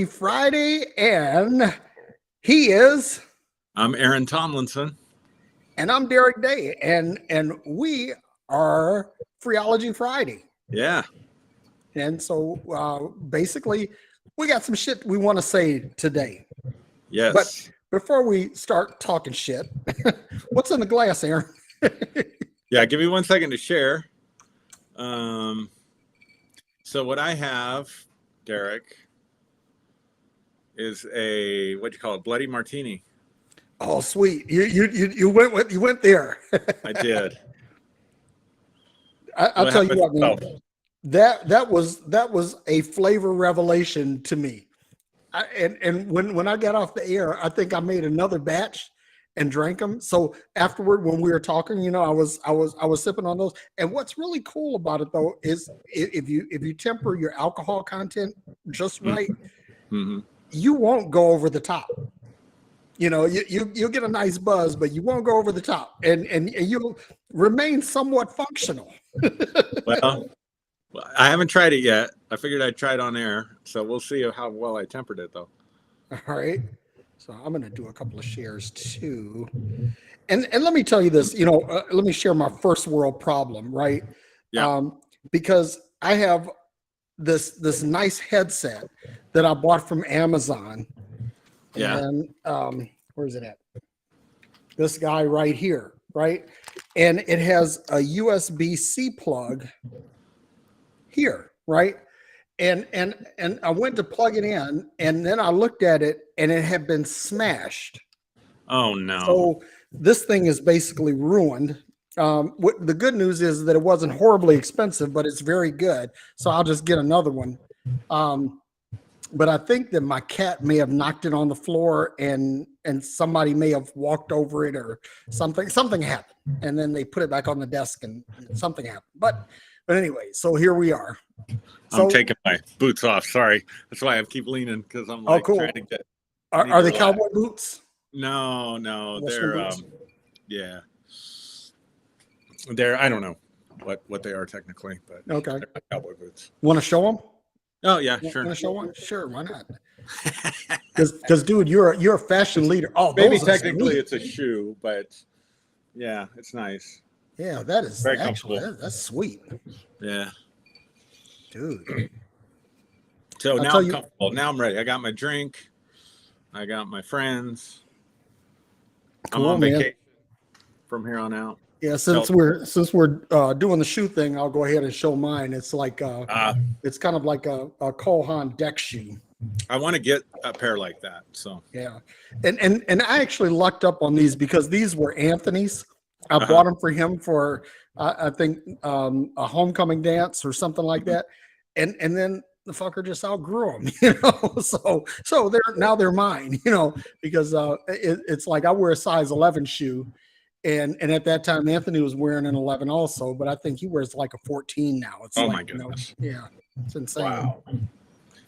Friday, and he is, I'm Aaron Tomlinson. and I'm Derrick Day, and we are Phreology Friday. Yeah. And so basically, we got some shit we want to say today. But Yes. before we start talking shit, what's in the glass, Aaron? Yeah. Give me 1 second to share. So what I have, Derrick, is a what do you call it? Bloody Martini. Oh, sweet! You went there. I did. I'll What tell you happened? what, man. Oh, That was a flavor revelation to me. And when I got off the air, I think I made another batch and drank them. So afterward, when we were talking, I was sipping on those. And what's really cool about it though is if you temper your alcohol content just right, mm-hmm. you won't go over the top. You'll get a nice buzz, but you won't go over the top, and you'll remain somewhat functional. Well, I haven't tried it yet. I figured I'd try it on air, so we'll see how well I tempered it, though. All right. So I'm going to do a couple of shares too, and let me tell you this. Let me share my first world problem, right? Yeah. Because I have this nice headset that I bought from Amazon. Yeah. And where's it at? This guy right here, right? And it has a USB-C plug here, right? And I went to plug it in, and then I looked at it, and it had been smashed. Oh no! So this thing is basically ruined. What the good news is that it wasn't horribly expensive, but it's very good. So I'll just get another one. But I think that my cat may have knocked it on the floor, and somebody may have walked over it, or something happened, and then they put it back on the desk, and something happened. But anyway, so here we are. I'm taking my boots off. Sorry, that's why I keep leaning, because I'm like cool. trying to get. Are they cowboy boots? No, Western they're boots? yeah. They're I don't know what they are technically, but okay. They're cowboy boots. Want to show them? Oh yeah, sure. Want to show one? Sure, why not? Because dude, you're a fashion leader. Oh, maybe technically it's a shoe, but yeah, it's nice. Yeah, that is very actually that's sweet. Yeah, dude. So now I'm comfortable. Now I'm ready. I got my drink. I got my friends. Cool, I'm on vacation from here on out. Yeah, since we're doing the shoe thing, I'll go ahead and show mine. It's like it's kind of like a Cole Haan deck shoe. I want to get a pair like that. So yeah, and I actually lucked up on these because these were Anthony's. I bought them for him for I think a homecoming dance or something like that, and then the fucker just outgrew them, So they're mine, because it's like I wear a size 11 shoe. And at that time, Anthony was wearing an 11 also, but I think he wears like a 14 now. It's my goodness. Yeah, it's insane. Wow.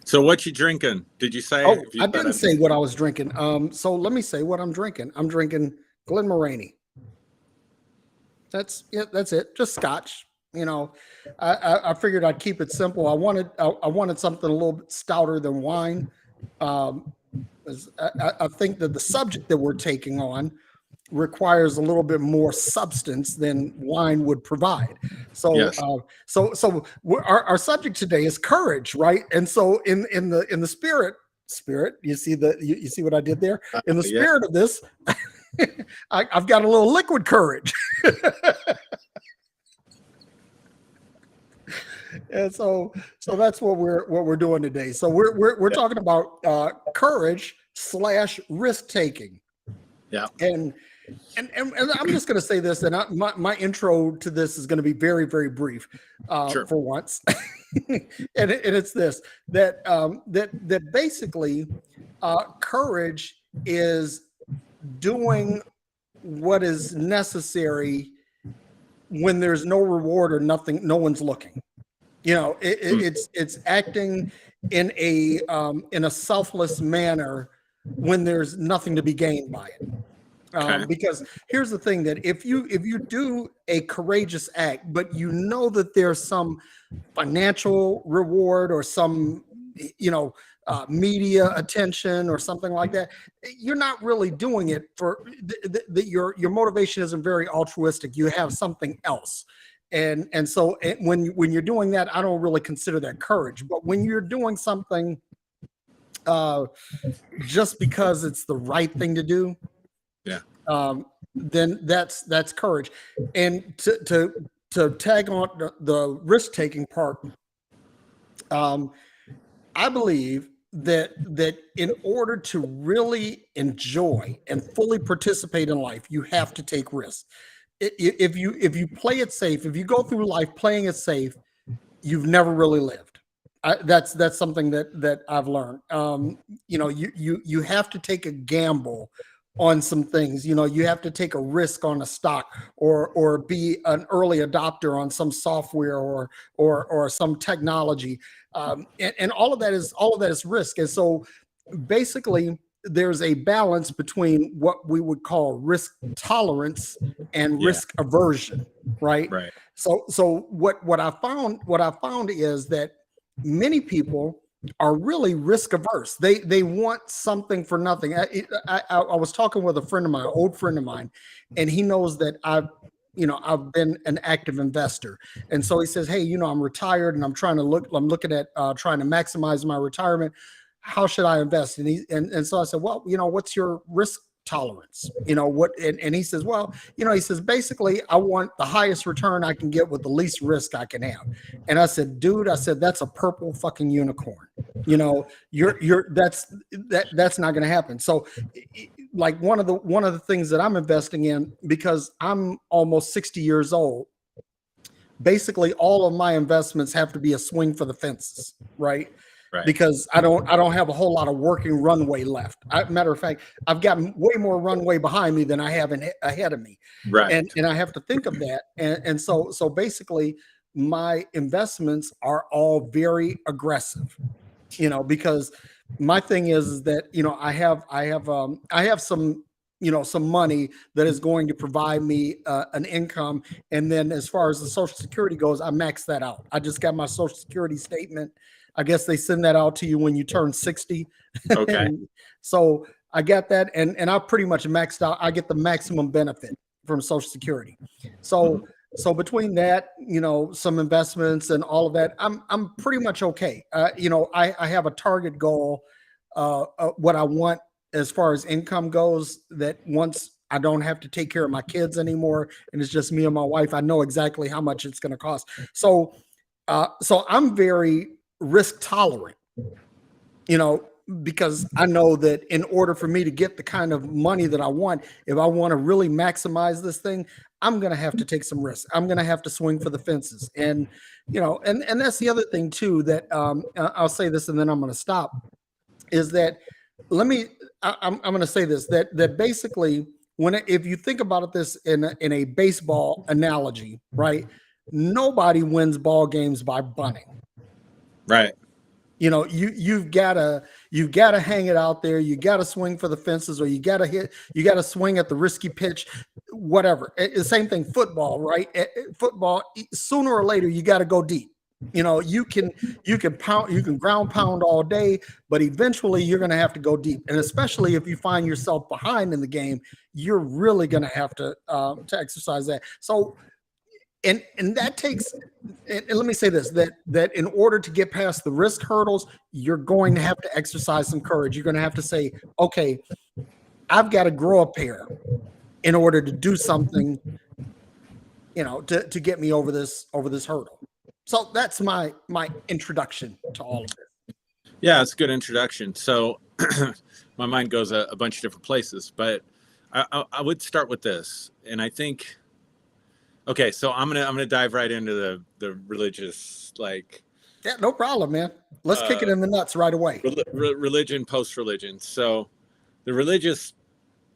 So what you drinking? Did you say? Oh, I didn't say what I was drinking. So let me say what I'm drinking. I'm drinking Glen Moraney. That's it. Just Scotch. I figured I'd keep it simple. I wanted something a little bit stouter than wine. I think that the subject that we're taking on requires a little bit more substance than wine would provide. So, yes. Our subject today is courage, right? And so, in the spirit, you see what I did there? In the spirit of this, I've got a little liquid courage. And so that's what we're doing today. So we're talking about courage / risk taking. Yeah. And I'm just going to say this, and my intro to this is going to be very, very brief, sure. For once, and it's this that basically courage is doing what is necessary when there's no reward or nothing, no one's looking. It's acting in a selfless manner when there's nothing to be gained by it. Because here's the thing, that if you do a courageous act, but you know that there's some financial reward or some media attention or something like that, you're not really doing it for your motivation isn't very altruistic. You have something else. And so when you're doing that, I don't really consider that courage. But when you're doing something just because it's the right thing to do, Yeah. then that's courage. And to tag on the risk taking part, I believe that in order to really enjoy and fully participate in life, you have to take risks. If you play it safe, if you go through life playing it safe, you've never really lived. That's something that I've learned. You have to take a gamble on some things. You have to take a risk on a stock, or be an early adopter on some software or some technology, and all of that is risk. And so basically, there's a balance between what we would call risk tolerance and risk aversion, right? Right. So what I found is that many people are really risk averse. They want something for nothing. I was talking with a friend of mine, old friend of mine, and he knows that I've been an active investor. And so he says, hey, I'm retired and I'm looking at trying to maximize my retirement. How should I invest? And so I said, well, what's your risk tolerance? And he says, well, he says, basically, I want the highest return I can get with the least risk I can have. And I said, dude, that's a purple fucking unicorn. That's not going to happen. So like one of the things that I'm investing in, because I'm almost 60 years old, basically all of my investments have to be a swing for the fences, right? Right. Because I don't have a whole lot of working runway left. Matter of fact, I've got way more runway behind me than I have ahead of me. Right. And I have to think of that. And so basically my investments are all very aggressive, because my thing is that, I have some, some money that is going to provide me an income. And then as far as the Social Security goes, I max that out. I just got my Social Security statement. I guess they send that out to you when you turn 60. Okay. So I got that, and I pretty much maxed out. I get the maximum benefit from Social Security. So between that, some investments and all of that, I'm pretty much okay. I have a target goal, what I want as far as income goes, that once I don't have to take care of my kids anymore and it's just me and my wife, I know exactly how much it's going to cost. So I'm very risk tolerant, because I know that in order for me to get the kind of money that I want, if I want to really maximize this thing, I'm going to have to take some risks. I'm going to have to swing for the fences. And, and that's the other thing too, that I'll say this and then I'm going to stop, is that I'm going to say this, that basically if you think about this in a baseball analogy, right? Nobody wins ball games by bunting. Right. You've got to hang it out there. You got to swing for the fences, or you got to swing at the risky pitch, whatever. The same thing, football, right? Football, sooner or later, you got to go deep. You can ground pound all day, but eventually you're going to have to go deep. And especially if you find yourself behind in the game, you're really going to have to exercise that. So, and that takes, and let me say this, that in order to get past the risk hurdles, you're going to have to exercise some courage. You're going to have to say, okay, I've got to grow a pair in order to do something, to get me over this hurdle. So that's my introduction to all of this. Yeah, it's a good introduction. So my mind goes a bunch of different places, but I would start with this. And I think, okay, so I'm gonna dive right into the religious, like. Yeah, no problem, man. Let's kick it in the nuts right away. Religion, post-religion. So the religious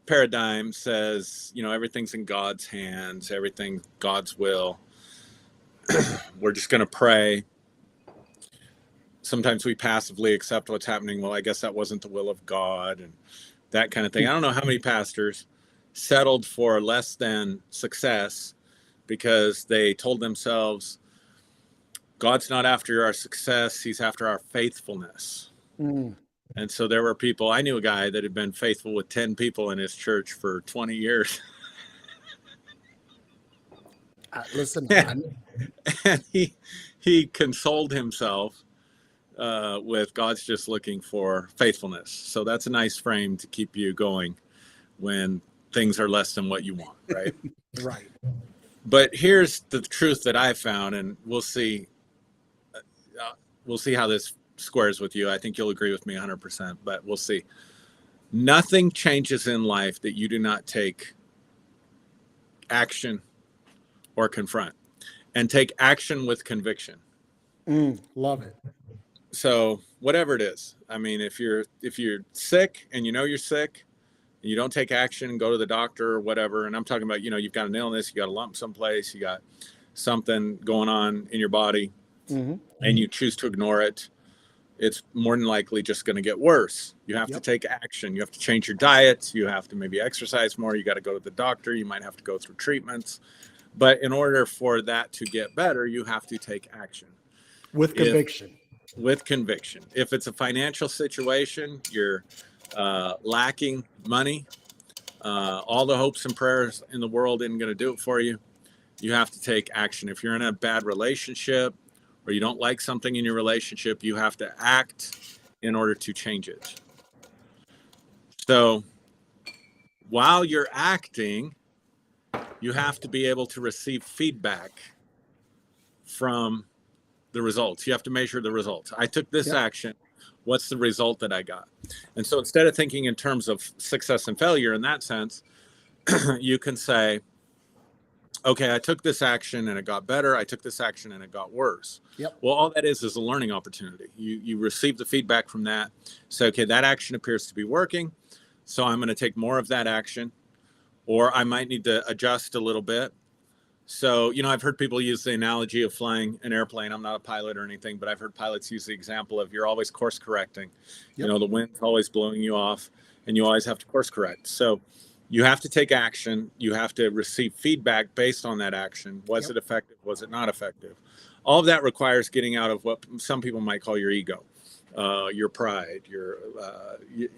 paradigm says, everything's in God's hands, everything God's will. We're just going to pray. Sometimes we passively accept what's happening. Well, I guess that wasn't the will of God, and that kind of thing. I don't know how many pastors settled for less than success because they told themselves, God's not after our success, he's after our faithfulness. Mm. And so there were people, I knew a guy that had been faithful with 10 people in his church for 20 years. Listen, And he consoled himself with God's just looking for faithfulness. So that's a nice frame to keep you going when things are less than what you want, right? right. But here's the truth that I found, and we'll see how this squares with you. I think you'll agree with me 100%, but we'll see. Nothing changes in life that you do not take action or confront, and take action with conviction. Love it. So whatever it is, I mean, if you're sick and you know you're sick, and you don't take action and go to the doctor or whatever, and I'm talking about, you've got an illness, you got a lump someplace, you got something going on in your body, and you choose to ignore it, it's more than likely just going to get worse. You have to take action. You have to change your diet. You have to maybe exercise more. You got to go to the doctor. You might have to go through treatments. But in order for that to get better, you have to take action. With conviction. With conviction. If it's a financial situation, you're lacking money, all the hopes and prayers in the world isn't going to do it for you. You have to take action. If you're in a bad relationship, or you don't like something in your relationship, you have to act in order to change it. So while you're acting, you have to be able to receive feedback from the results. You have to measure the results. I took this action. What's the result that I got? And so instead of thinking in terms of success and failure in that sense, you can say, okay, I took this action and it got better. I took this action and it got worse. Well, all that is a learning opportunity. You receive the feedback from that. Say, okay, that action appears to be working, so I'm going to take more of that action, or I might need to adjust a little bit. So, I've heard people use the analogy of flying an airplane. I'm not a pilot or anything, but I've heard pilots use the example of you're always course correcting. The wind's always blowing you off, and you always have to course correct. So you have to take action. You have to receive feedback based on that action. Was it effective? Was it not effective? All of that requires getting out of what some people might call your ego, your pride, your,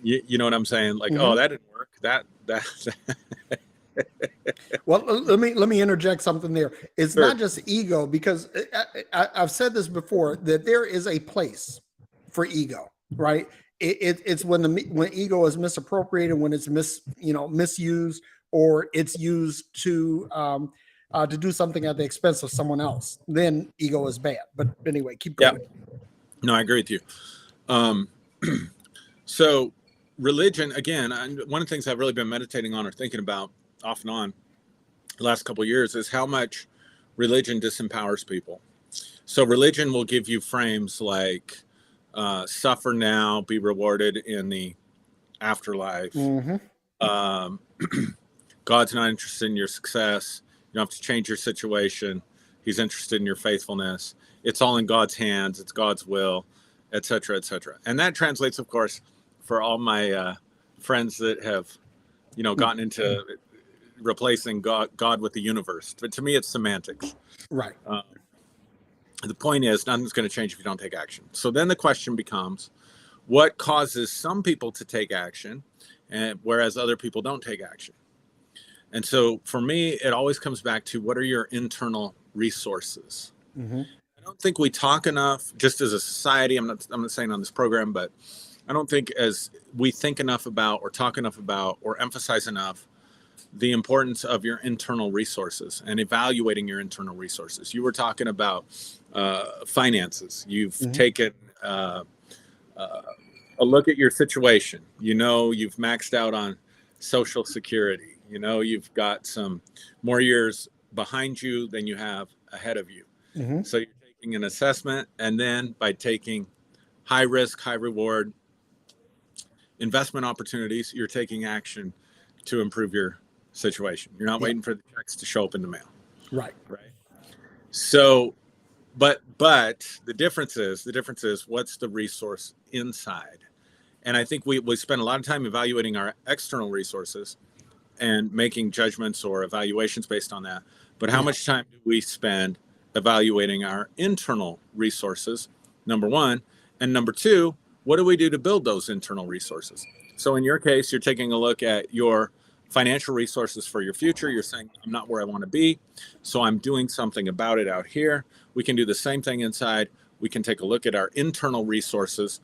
you know what I'm saying? Like, oh, that didn't work. That. Well, let me interject something there. It's not just ego, because I've said this before, that there is a place for ego, right? It's when ego is misappropriated, when it's misused, or it's used to do something at the expense of someone else. Then ego is bad. But anyway, keep going. No, I agree with you. So religion, again, one of the things I've really been meditating on or thinking about off and on the last couple of years is how much religion disempowers people. So religion will give you frames like suffer now, be rewarded in the afterlife. God's not interested in your success. You don't have to change your situation. He's interested in your faithfulness. It's all in God's hands. It's God's will, et cetera, et cetera. And that translates, of course, for all my friends that have, gotten into replacing God with the universe. But to me, it's semantics. Right. The point is, nothing's going to change if you don't take action. So then the question becomes, what causes some people to take action, and whereas other people don't take action? And so for me, it always comes back to, what are your internal resources? I don't think we talk enough, just as a society. I'm not saying on this program, but I don't think as we think enough about, or talk enough about, or emphasize enough the importance of your internal resources and evaluating your internal resources. You were talking about finances. You've taken a look at your situation. You've maxed out on Social Security. You've got some more years behind you than you have ahead of you. So you're taking an assessment, and then by taking high risk, high reward investment opportunities, you're taking action to improve your situation. You're not waiting for the checks to show up in the mail. Right. So, but the difference is what's the resource inside? And I think we spend a lot of time evaluating our external resources and making judgments or evaluations based on that. But how much time do we spend evaluating our internal resources, number one? And number two, what do we do to build those internal resources? So in your case, you're taking a look at your financial resources for your future. You're saying, I'm not where I want to be, so I'm doing something about it out here. We can do the same thing inside. We can take a look at our internal resources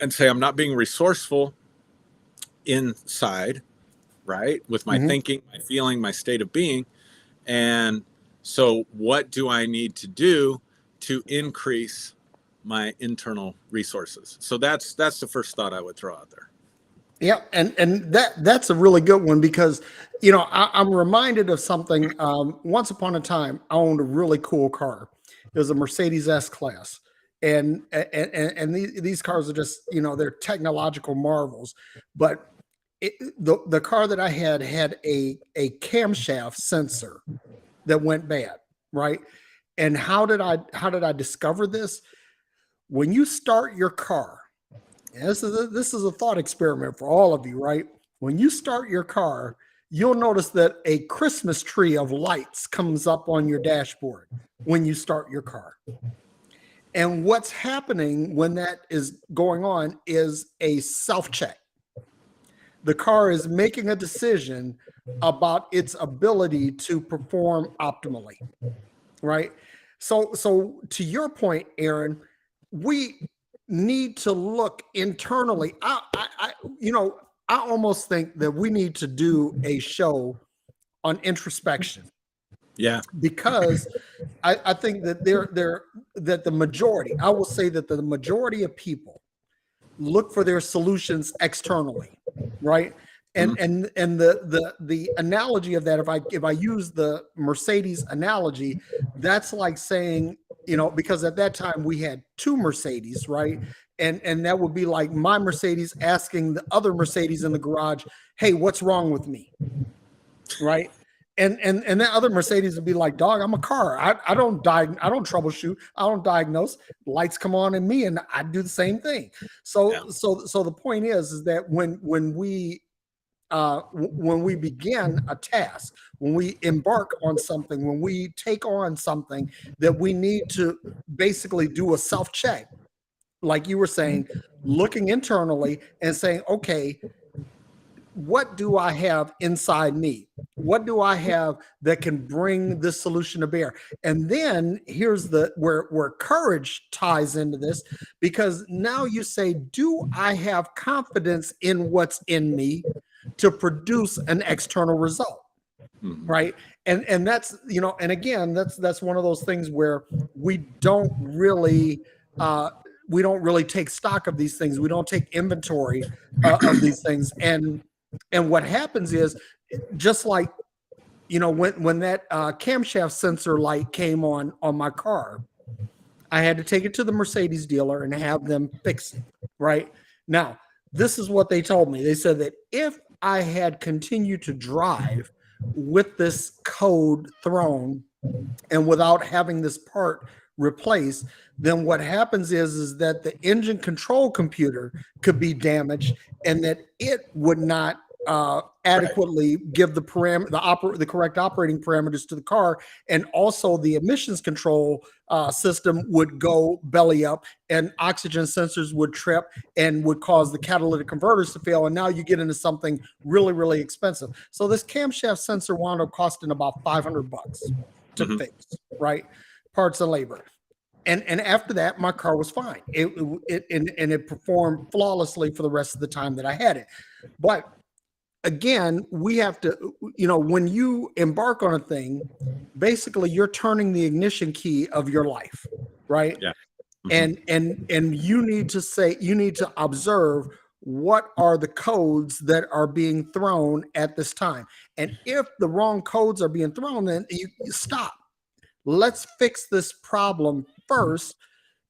and say, I'm not being resourceful inside, right? With my thinking, my feeling, my state of being. And so what do I need to do to increase my internal resources? So that's the first thought I would throw out there. Yeah, and that's a really good one, because I'm reminded of something. Once upon a time, I owned a really cool car. It was a Mercedes S-Class, and these cars are just they're technological marvels. But the car that I had a camshaft sensor that went bad, right? And how did I discover this? When you start your car. And this is a thought experiment for all of you, right? When you start your car, you'll notice that a Christmas tree of lights comes up on your dashboard when you start your car. And what's happening when that is going on is a self-check. The car is making a decision about its ability to perform optimally, right? So to your point, Aaron, we need to look internally. I almost think that we need to do a show on introspection. Yeah, because I think that that the majority, I will say that the majority of people look for their solutions externally, right? And the analogy of that, if I use the Mercedes analogy, that's like saying, because at that time we had two Mercedes, right? And that would be like my Mercedes asking the other Mercedes in the garage, hey, what's wrong with me? Right? And that other Mercedes would be like, dog, I'm a car. I don't troubleshoot. I don't diagnose. Lights come on in me, and I do the same thing. So the point is that when we begin a task, when we embark on something, when we take on something, that we need to basically do a self-check, like you were saying, looking internally and saying, okay, what do I have inside me? What do I have that can bring this solution to bear? And then here's where courage ties into this, because now you say, do I have confidence in what's in me to produce an external result? Right. And that's, and again, that's one of those things where we don't really take stock of these things. We don't take inventory of these things. And what happens is, just like, when that camshaft sensor light came on my car, I had to take it to the Mercedes dealer and have them fix it. Right now, this is what they told me. They said that if I had continued to drive with this code thrown and without having this part replaced, then what happens is that the engine control computer could be damaged, and that it would not adequately give the correct operating parameters to the car, and also the emissions control system would go belly up, and oxygen sensors would trip and would cause the catalytic converters to fail. And now you get into something really, really expensive. So this camshaft sensor wound up costing about $500 to fix, right? Parts and labor. And after that, my car was fine. It performed flawlessly for the rest of the time that I had it. But again, we have to, when you embark on a thing, basically you're turning the ignition key of your life, right? Yeah. And you need to observe what are the codes that are being thrown at this time. And if the wrong codes are being thrown, then you stop. Let's fix this problem first.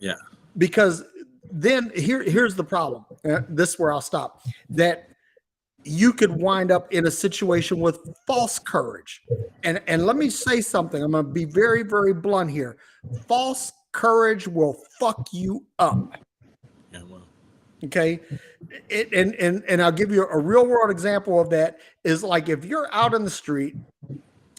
Yeah. Because then here's the problem. This is where I'll stop. That you could wind up in a situation with false courage. And let me say something. I'm going to be very, very blunt here. False courage will fuck you up. Yeah, well. Okay. And I'll give you a real world example of that. Is like, if you're out in the street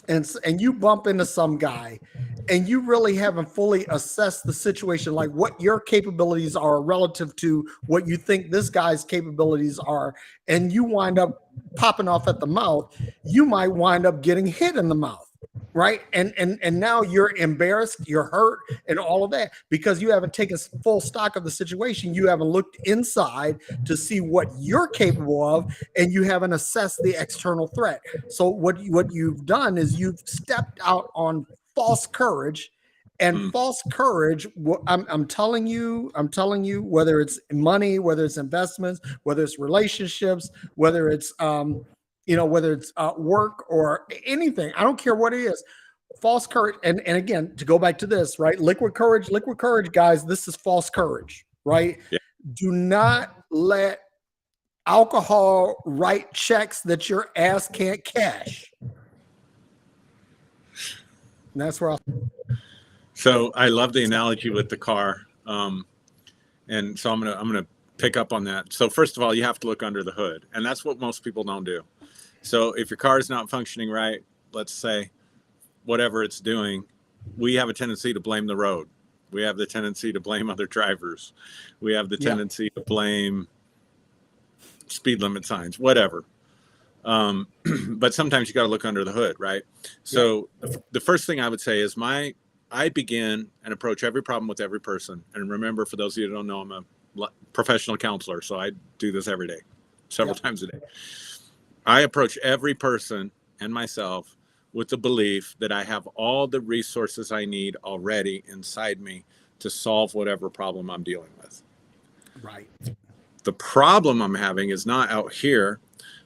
and you bump into some guy and you really haven't fully assessed the situation, like what your capabilities are relative to what you think this guy's capabilities are, and you wind up popping off at the mouth, you might wind up getting hit in the mouth. Right. And now you're embarrassed, you're hurt, and all of that because you haven't taken full stock of the situation. You haven't looked inside to see what you're capable of, and you haven't assessed the external threat. So what you've done is you've stepped out on false courage. And false courage, I'm telling you, whether it's money, whether it's investments, whether it's relationships, whether it's whether it's work or anything, I don't care what it is. False courage, and again, to go back to this, right? Liquid courage, guys. This is false courage, right? Yeah. Do not let alcohol write checks that your ass can't cash. And that's where So I love the analogy with the car, and so I'm gonna pick up on that. So first of all, you have to look under the hood, and that's what most people don't do. So if your car is not functioning right, let's say, whatever it's doing, we have a tendency to blame the road. We have the tendency to blame other drivers. We have the tendency to blame speed limit signs, whatever. But sometimes you got to look under the hood, right? So the first thing I would say is I begin and approach every problem with every person. And remember, for those of you who don't know, I'm a professional counselor, so I do this every day, several times a day. I approach every person and myself with the belief that I have all the resources I need already inside me to solve whatever problem I'm dealing with. Right. The problem I'm having is not out here.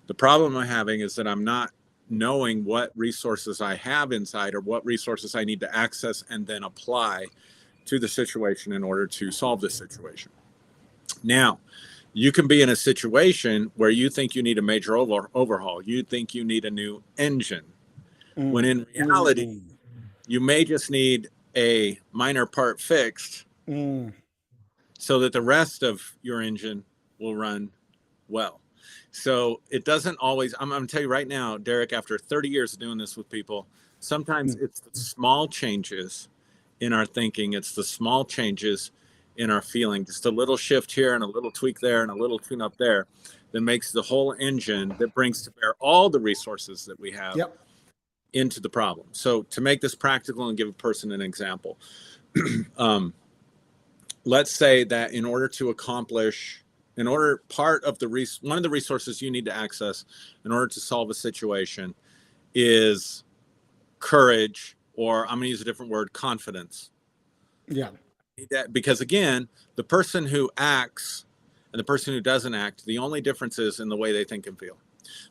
The problem I'm having is that I'm not knowing what resources I have inside or what resources I need to access and then apply to the situation in order to solve the situation. Now, you can be in a situation where you think you need a major overhaul. You think you need a new engine. When in reality, you may just need a minor part fixed so that the rest of your engine will run well. So it doesn't always, I'm going to tell you right now, Derrick, after 30 years of doing this with people, sometimes it's the small changes in our thinking. It's the small changes in our feeling, just a little shift here and a little tweak there and a little tune up there that makes the whole engine, that brings to bear all the resources that we have into the problem. So to make this practical and give a person an example, let's say that in order to accomplish, part of one of the resources you need to access in order to solve a situation is courage, or I'm going to use a different word, confidence. Yeah. Because again, the person who acts and the person who doesn't act, the only difference is in the way they think and feel.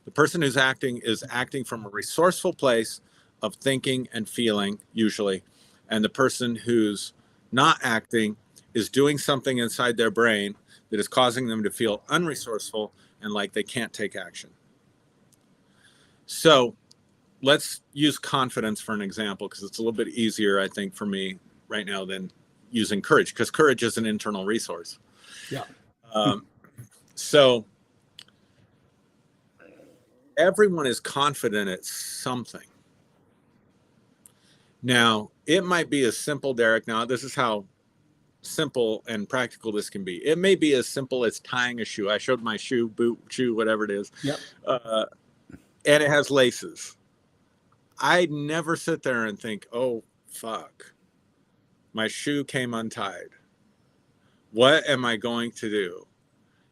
The person who's acting is acting from a resourceful place of thinking and feeling, usually. And the person who's not acting is doing something inside their brain that is causing them to feel unresourceful and like they can't take action. So let's use confidence for an example, because it's a little bit easier, I think, for me right now than using courage, because courage is an internal resource. Yeah. So everyone is confident at something. Now, it might be as simple, Derrick. Now, this is how simple and practical this can be. It may be as simple as tying a shoe. I showed my shoe, boot, shoe, whatever it is. Yep. And it has laces. I never sit there and think, oh, fuck, my shoe came untied. What am I going to do?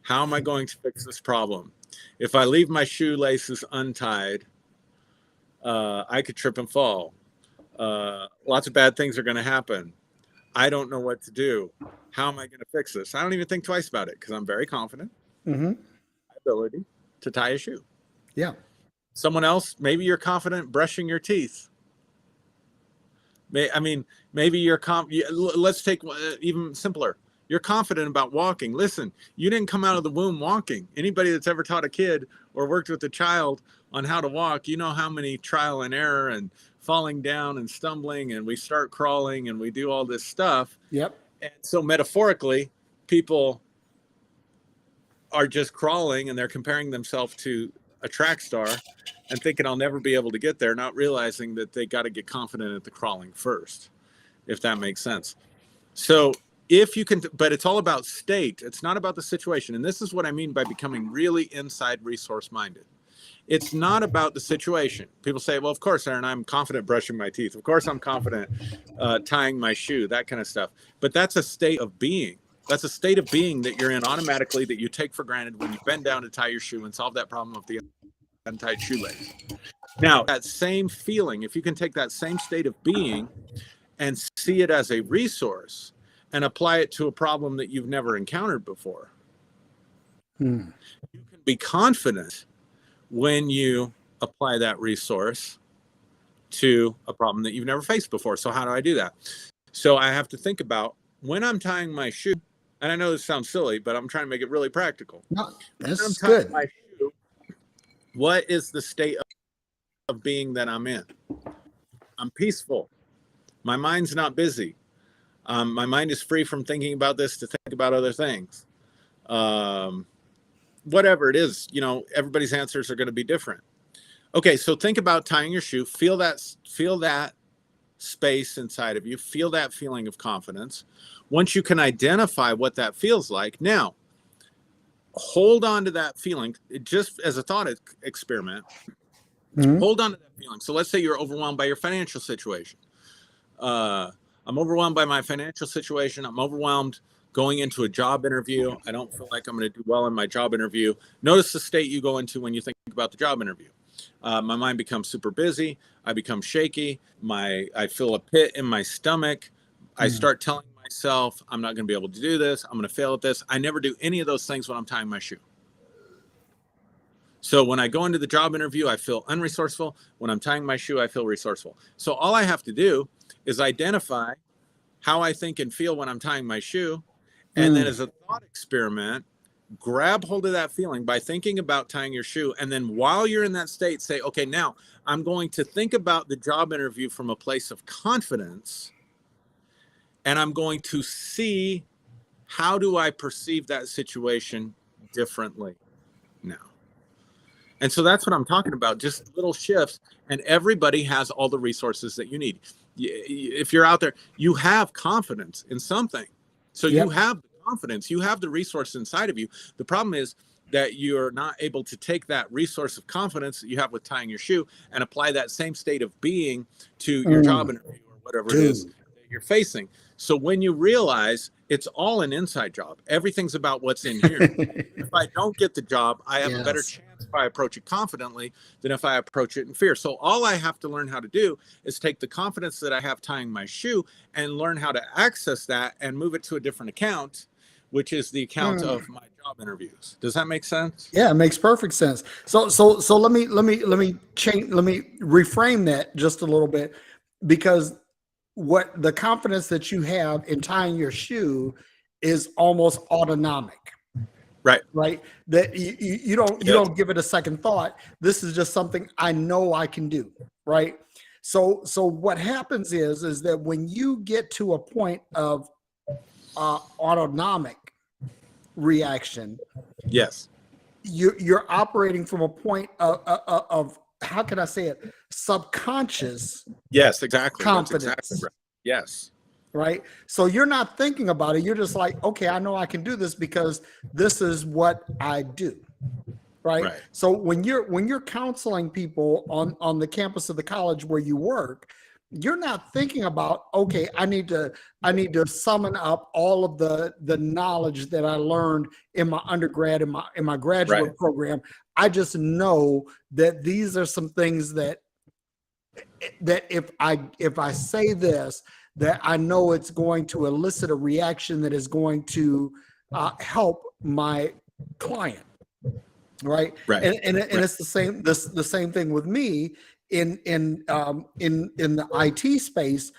How am I going to fix this problem? If I leave my shoelaces untied, I could trip and fall. Lots of bad things are going to happen. I don't know what to do. How am I going to fix this? I don't even think twice about it because I'm very confident in my ability to tie a shoe. Yeah. Someone else, maybe you're confident brushing your teeth. Maybe you're let's take even simpler. You're confident about walking. Listen, you didn't come out of the womb walking. Anybody that's ever taught a kid or worked with a child on how to walk, you know how many trial and error and falling down and stumbling, and we start crawling and we do all this stuff. Yep. And so metaphorically, people are just crawling and they're comparing themselves to a track star and thinking I'll never be able to get there, not realizing that they got to get confident at the crawling first. if that makes sense. So if you can, but it's all about state. It's not about the situation. And this is what I mean by becoming really inside resource minded. It's not about the situation. People say, well, of course, Aaron, I'm confident brushing my teeth. Of course, I'm confident tying my shoe, that kind of stuff. But that's a state of being. That's a state of being that you're in automatically, that you take for granted when you bend down to tie your shoe and solve that problem of the untied shoelace. Now, that same feeling, if you can take that same state of being and see it as a resource and apply it to a problem that you've never encountered before, you can be confident when you apply that resource to a problem that you've never faced before. So how do I do that? So I have to think about when I'm tying my shoe, and I know this sounds silly, but I'm trying to make it really practical. No, that's good. good. My shoe, what is the state of being that I'm in? I'm peaceful. My mind's not busy. My mind is free from thinking about this to think about other things. Whatever it is, you know, everybody's answers are going to be different. Okay, so think about tying your shoe. Feel that space inside of you. Feel that feeling of confidence. Once you can identify what that feels like, now hold on to that feeling just as a thought experiment. Hold on to that feeling. So let's say you're overwhelmed by your financial situation. I'm overwhelmed by my financial situation. I'm overwhelmed going into a job interview. I don't feel like I'm going to do well in my job interview. Notice the state you go into when you think about the job interview. My mind becomes super busy. I become shaky. I feel a pit in my stomach. I start telling myself, I'm not going to be able to do this. I'm going to fail at this. I never do any of those things when I'm tying my shoe. So when I go into the job interview, I feel unresourceful. When I'm tying my shoe, I feel resourceful. So all I have to do is identify how I think and feel when I'm tying my shoe. And then as a thought experiment, grab hold of that feeling by thinking about tying your shoe. And then while you're in that state, say, okay, now I'm going to think about the job interview from a place of confidence. And I'm going to see, how do I perceive that situation differently now? And so that's what I'm talking about, just little shifts. And everybody has all the resources that you need. If you're out there, you have confidence in something. So you have the confidence, you have the resource inside of you. The problem is that you're not able to take that resource of confidence that you have with tying your shoe and apply that same state of being to your job interview or whatever it is that you're facing. So when you realize it's all an inside job, everything's about what's in here. If I don't get the job, I have a better chance if I approach it confidently than if I approach it in fear. So all I have to learn how to do is take the confidence that I have tying my shoe and learn how to access that and move it to a different account, which is the account of my job interviews. Does that make sense? Yeah, it makes perfect sense. So let me reframe that just a little bit, because what the confidence that you have in tying your shoe is almost autonomic. Right. That you don't give it a second thought. This is just something I know I can do. Right. So what happens is that when you get to a point of autonomic reaction, you're operating from a point of how can I say it? Subconscious. Yes, exactly. Confidence. That's exactly right. Yes. Right. So you're not thinking about it. You're just like, okay, I know I can do this because this is what I do. Right. So when you're counseling people on the campus of the college where you work, you're not thinking about, okay, I need to summon up all of the knowledge that I learned in my undergrad and in my graduate program. I just know that these are some things that if I say this, that I know it's going to elicit a reaction that is going to help my client. Right. And it's the same thing with me in the IT space.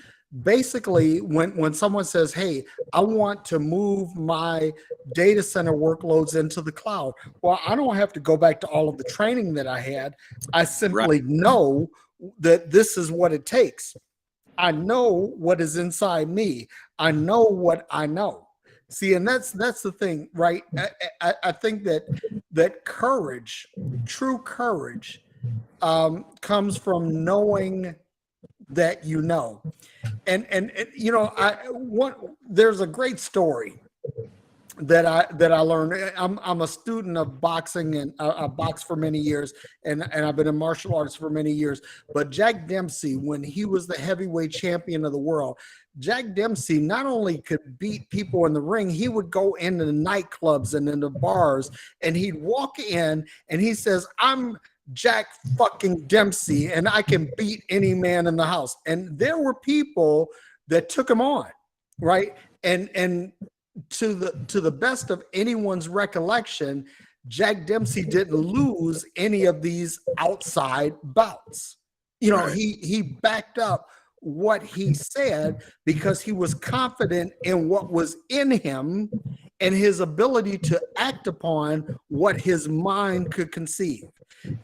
Basically, when someone says, hey, I want to move my data center workloads into the cloud, well, I don't have to go back to all of the training that I had. I simply know that this is what it takes. I know what is inside me. I know what I know. See, and that's the thing, right? I think that courage, true courage, comes from knowing that you know. And there's a great story that I learned. I'm a student of boxing, and I boxed for many years, and I've been in martial arts for many years. But Jack Dempsey, when he was the heavyweight champion of the world, Jack Dempsey not only could beat people in the ring, he would go into the nightclubs and into bars, and he'd walk in and he says, "I'm Jack fucking Dempsey, and I can beat any man in the house." And there were people that took him on, right? And to the best of anyone's recollection, Jack Dempsey didn't lose any of these outside bouts. Right. He backed up what he said because he was confident in what was in him and his ability to act upon what his mind could conceive.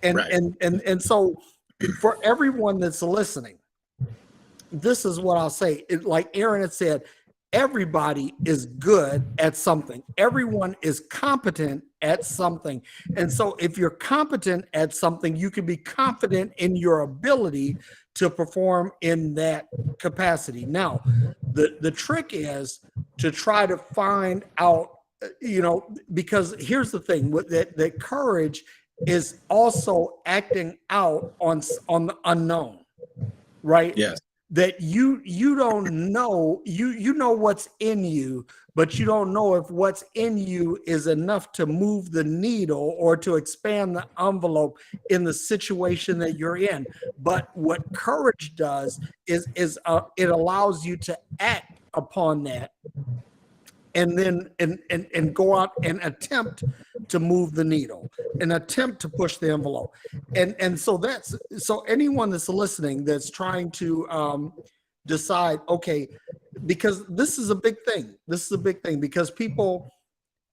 And Right. and so for everyone that's listening, this is what I'll say. Like Aaron had said, everybody is good at something. Everyone is competent at something. And so if you're competent at something, you can be confident in your ability to perform in that capacity. Now, the trick is to try to find out, because here's the thing, that courage is also acting out on the unknown, right? Yes. That you don't know, you know what's in you, but you don't know if what's in you is enough to move the needle or to expand the envelope in the situation that you're in. But what courage does is it allows you to act upon that, and then and go out and attempt to move the needle, and attempt to push the envelope. And so anyone that's listening that's trying to decide, okay, because this is a big thing. This is a big thing because people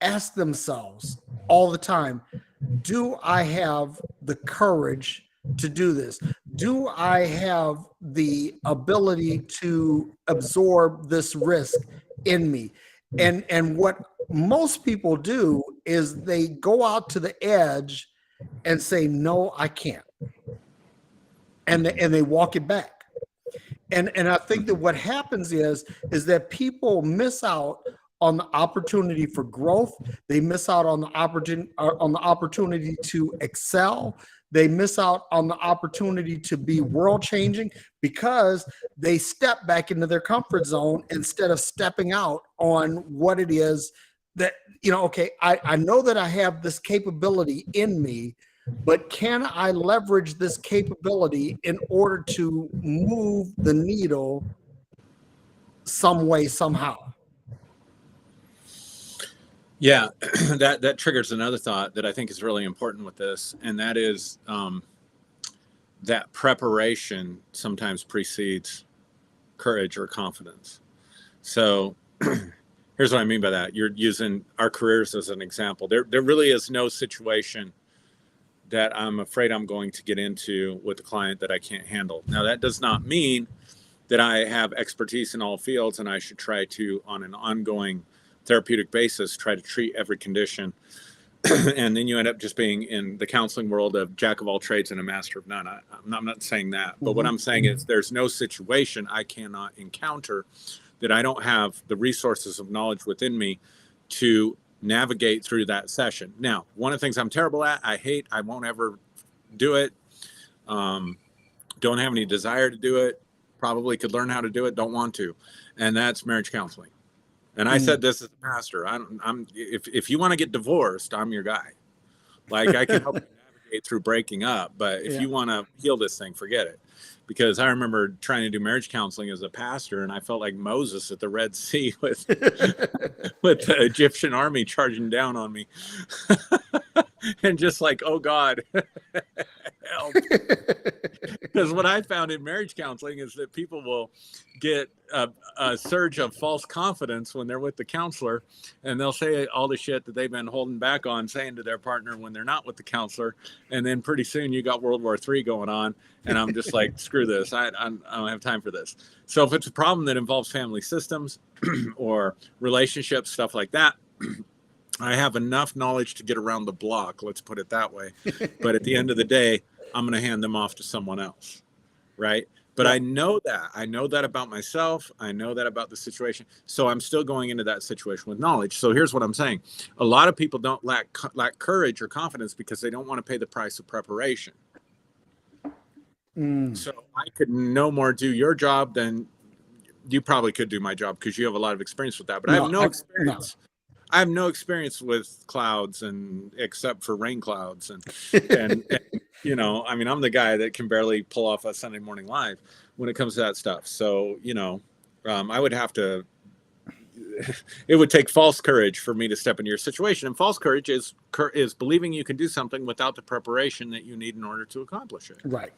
ask themselves all the time, do I have the courage to do this? Do I have the ability to absorb this risk in me? And what most people do is they go out to the edge and say, no, I can't. And they walk it back. And I think that what happens is that people miss out on the opportunity for growth. They miss out on the opportunity to excel. They miss out on the opportunity to be world changing because they step back into their comfort zone instead of stepping out on what it is that, okay, I know that I have this capability in me, but can I leverage this capability in order to move the needle some way, somehow? Yeah, that triggers another thought that I think is really important with this, and that is that preparation sometimes precedes courage or confidence. So here's what I mean by that. You're using our careers as an example. There really is no situation that I'm afraid I'm going to get into with a client that I can't handle. Now, that does not mean that I have expertise in all fields and I should try to, on an ongoing therapeutic basis, try to treat every condition. And then you end up just being in the counseling world of jack of all trades and a master of none. I'm not saying that, but what I'm saying is there's no situation I cannot encounter that I don't have the resources of knowledge within me to navigate through that session. Now, one of the things I'm terrible at, I won't ever do it. Don't have any desire to do it. Probably could learn how to do it. Don't want to. And that's marriage counseling. And I said this as a pastor. If you want to get divorced, I'm your guy. Like, I can help you navigate through breaking up, but if you want to heal this thing, forget it. Because I remember trying to do marriage counseling as a pastor, and I felt like Moses at the Red Sea with the Egyptian army charging down on me, and just like, oh God, help. Because what I found in marriage counseling is that people will get a surge of false confidence when they're with the counselor, and they'll say all the shit that they've been holding back on saying to their partner when they're not with the counselor. And then pretty soon you got World War III going on, and I'm just like, screw this. I don't have time for this. So if it's a problem that involves family systems or relationships, stuff like that, I have enough knowledge to get around the block. Let's put it that way. But at the end of the day, I'm going to hand them off to someone else. Right. But I know that about myself. I know that about the situation. So I'm still going into that situation with knowledge. So here's what I'm saying. A lot of people don't lack courage or confidence because they don't want to pay the price of preparation. So I could no more do your job than you probably could do my job because you have a lot of experience with that. But I have no experience. I have no experience with clouds and except for rain clouds and you know, I mean, I'm the guy that can barely pull off a Sunday morning live when it comes to that stuff. So, you know, I would have to, it would take false courage for me to step into your situation. And false courage is believing you can do something without the preparation that you need in order to accomplish it. Right.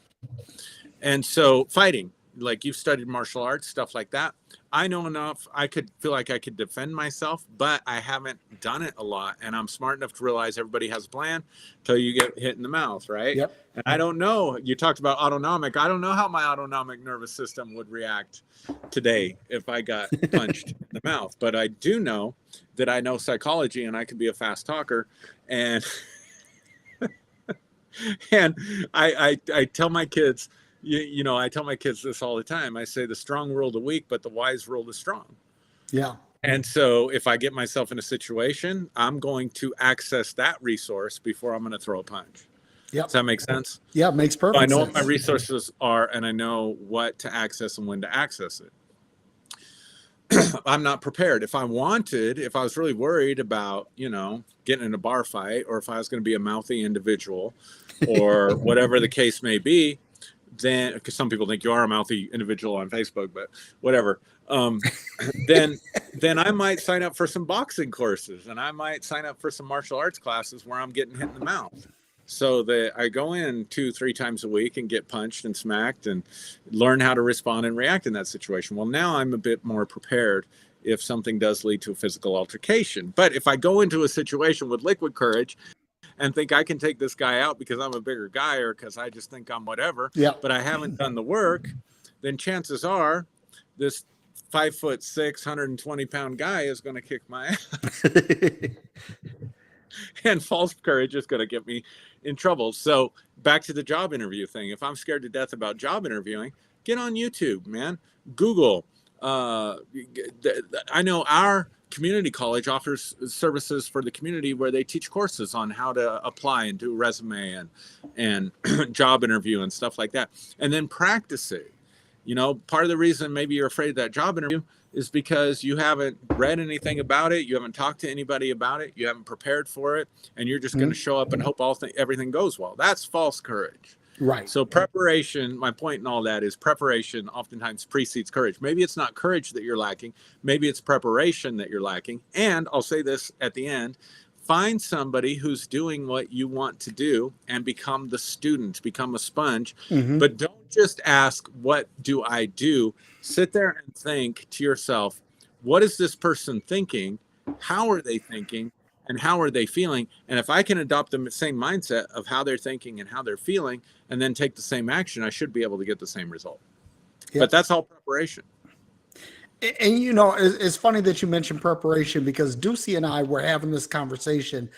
And so fighting, like you've studied martial arts, stuff like that. I know enough. I could feel like I could defend myself, but I haven't done it a lot. And I'm smart enough to realize everybody has a plan until you get hit in the mouth, right? Yep. And I don't know. You talked about autonomic. I don't know how my autonomic nervous system would react today if I got punched in the mouth. But I do know that I know psychology and I can be a fast talker. And and I tell my kids, you know, I tell my kids this all the time. I say the strong rule the weak, but the wise rule the strong. Yeah. And so if I get myself in a situation, I'm going to access that resource before I'm going to throw a punch. Yep. Does that make sense? Yeah, it makes perfect sense. I know what my resources are and I know what to access and when to access it. I'm not prepared. If I was really worried about, you know, getting in a bar fight or if I was going to be a mouthy individual or whatever the case may be, then because some people think you are a mouthy individual on Facebook, but whatever. Then I might sign up for some boxing courses and I might sign up for some martial arts classes where I'm getting hit in the mouth. So that I go in 2-3 times a week and get punched and smacked and learn how to respond and react in that situation. Well, now I'm a bit more prepared if something does lead to a physical altercation. But if I go into a situation with liquid courage and think I can take this guy out because I'm a bigger guy or because I just think I'm whatever, but I haven't done the work, then chances are this 5'6", 120-pound guy is going to kick my ass. And false courage is going to get me in trouble. So back to the job interview thing. If I'm scared to death about job interviewing, get on YouTube, man. Google. I know our community college offers services for the community where they teach courses on how to apply and do a resume and job interview and stuff like that. And then practice it. You know, part of the reason maybe you're afraid of that job interview is because you haven't read anything about it. You haven't talked to anybody about it. You haven't prepared for it. And you're just going to show up and hope everything goes well. That's false courage. Right. So preparation, my point in all that is preparation oftentimes precedes courage. Maybe it's not courage that you're lacking. Maybe it's preparation that you're lacking. And I'll say this at the end, find somebody who's doing what you want to do and become the student, become a sponge. But don't just ask, what do I do? Sit there and think to yourself, what is this person thinking? How are they thinking? And how are they feeling? And if I can adopt the same mindset of how they're thinking and how they're feeling, and then take the same action, I should be able to get the same result. Yep. But that's all preparation. And, you know, it's funny that you mentioned preparation because Ducey and I were having this conversation,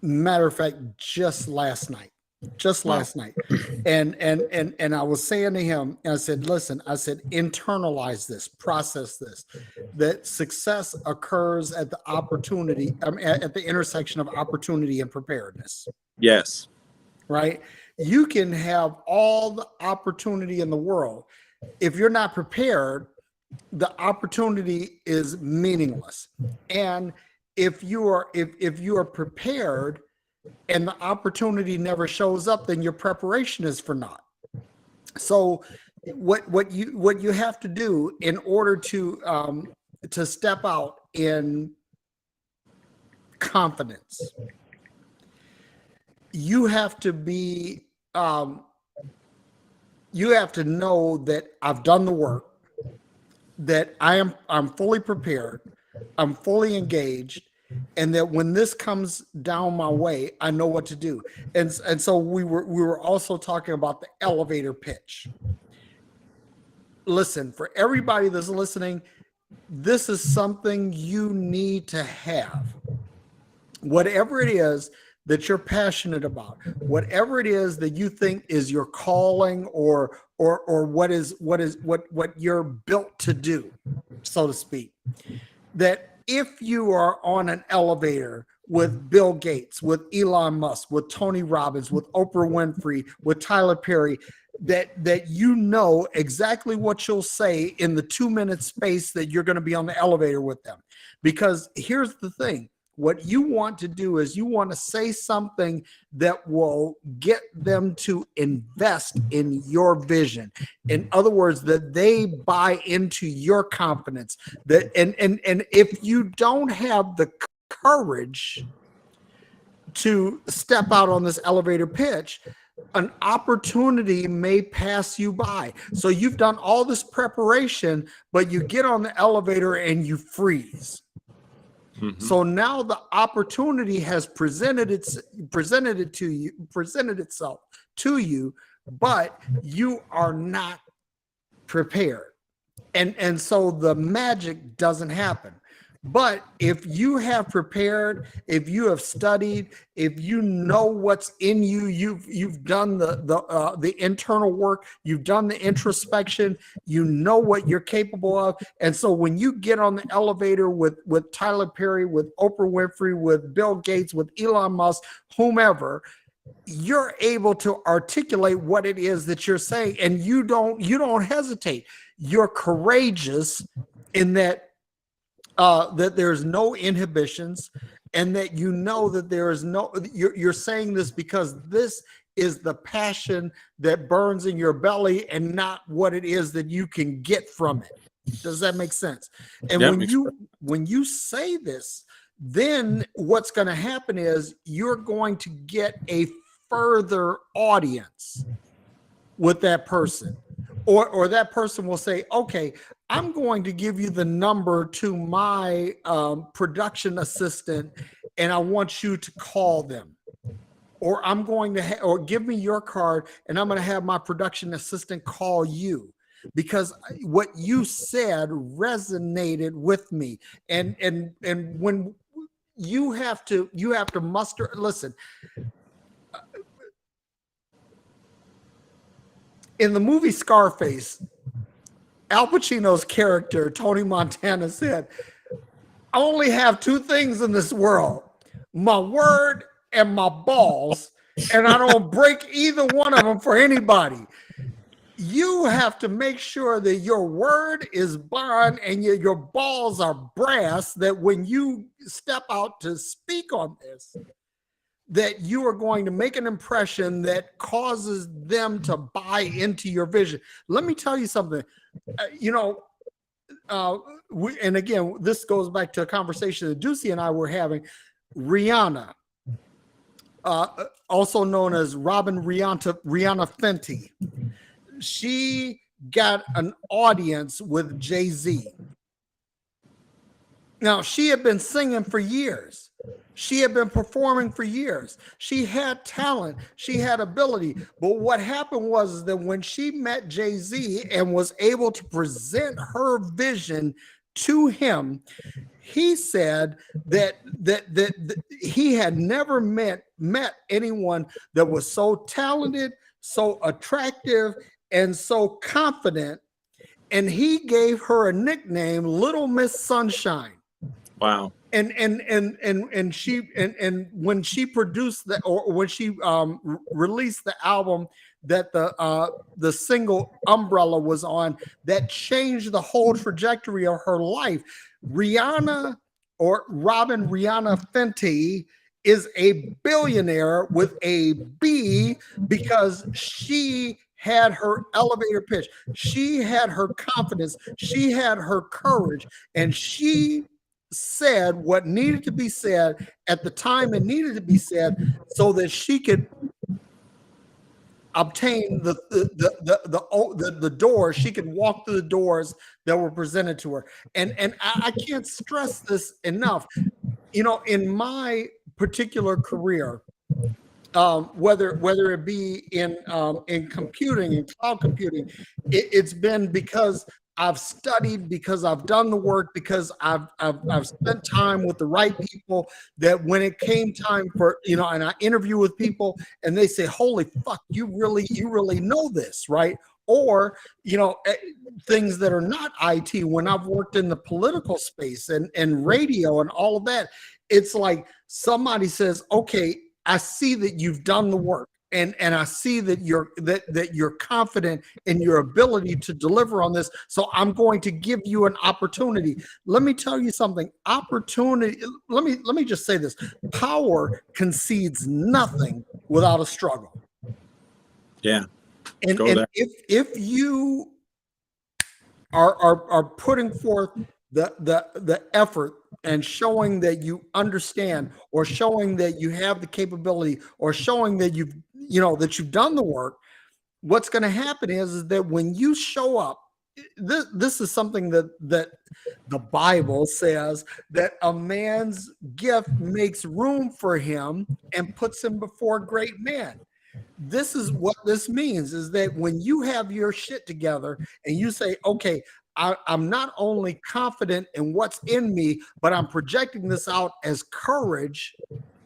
matter of fact, just last night. And I was saying to him, and I said, listen, I said, internalize this, process this, that success occurs at the opportunity, at the intersection of opportunity and preparedness. Yes. Right. You can have all the opportunity in the world. If you're not prepared, the opportunity is meaningless. And if you are prepared and the opportunity never shows up, then your preparation is for naught. So what you have to do in order to step out in confidence, you have to be you have to know that I've done the work, that I'm fully prepared, I'm fully engaged, and that when this comes down my way, I know what to do. And so we were also talking about the elevator pitch. Listen, for everybody that's listening, this is something you need to have. Whatever it is that you're passionate about, whatever it is that you think is your calling or what you're built to do, so to speak, that if you are on an elevator with Bill Gates, with Elon Musk, with Tony Robbins, with Oprah Winfrey, with Tyler Perry, that you know exactly what you'll say in the 2-minute space that you're going to be on the elevator with them. Because here's the thing. What you want to do is you want to say something that will get them to invest in your vision. In other words, that they buy into your confidence. That and if you don't have the courage to step out on this elevator pitch, an opportunity may pass you by. So you've done all this preparation, but you get on the elevator and you freeze. Mm-hmm. So now the opportunity has presented itself to you, but you are not prepared. And so the magic doesn't happen. But if you have prepared, if you have studied, if you know what's in you, you've done the internal work, you've done the introspection, you know what you're capable of. And so when you get on the elevator with Tyler Perry, with Oprah Winfrey, with Bill Gates, with Elon Musk, whomever, you're able to articulate what it is that you're saying, and you don't hesitate. You're courageous in that. That there's no inhibitions, and that you know that there is no, you're saying this because this is the passion that burns in your belly and not what it is that you can get from it. Does that make sense? And when you say this, then what's going to happen is you're going to get a further audience with that person. Or that person will say, okay, I'm going to give you the number to my production assistant, and I want you to call them. Or I'm going to, or give me your card, and I'm going to have my production assistant call you, because what you said resonated with me. And when you have to muster, listen. In the movie Scarface, Al Pacino's character, Tony Montana, said, I only have 2 things in this world, my word and my balls, and I don't break either one of them for anybody. You have to make sure that your word is bond and your balls are brass, that when you step out to speak on this, that you are going to make an impression that causes them to buy into your vision. Let me tell you something. And again, this goes back to a conversation that Ducey and I were having. Rihanna, also known as Rihanna Fenty, she got an audience with Jay-Z. Now, she had been singing for years. She had been performing for years. She had talent. She had ability. But what happened was that when she met Jay-Z and was able to present her vision to him, he said that he had never met anyone that was so talented, so attractive, and so confident. And he gave her a nickname, Little Miss Sunshine. Wow. And when she produced that, or when she released the album that the single Umbrella was on, that changed the whole trajectory of her life. Rihanna, or Rihanna Fenty, is a billionaire with a B, because she had her elevator pitch, she had her confidence, she had her courage, and she said what needed to be said at the time it needed to be said, so that she could obtain the doors. She could walk through the doors that were presented to her. And I can't stress this enough. In my particular career, whether it be in computing, in cloud computing, it's been because I've studied, because I've done the work, because I've spent time with the right people, that when it came time for, and I interview with people and they say, holy fuck, you really know this, right? Or, things that are not IT, when I've worked in the political space and radio and all of that, it's like somebody says, okay, I see that you've done the work. And I see that you're confident in your ability to deliver on this. So I'm going to give you an opportunity. Let me tell you something. Opportunity. Let me just say this. Power concedes nothing without a struggle. Yeah. And if you are putting forth the effort and showing that you understand, or showing that you have the capability, or showing that you've done the work, what's going to happen is that when you show up, this is something that the Bible says, that a man's gift makes room for him and puts him before great men. This is what this means, is that when you have your shit together and you say, okay, I'm not only confident in what's in me, but I'm projecting this out as courage,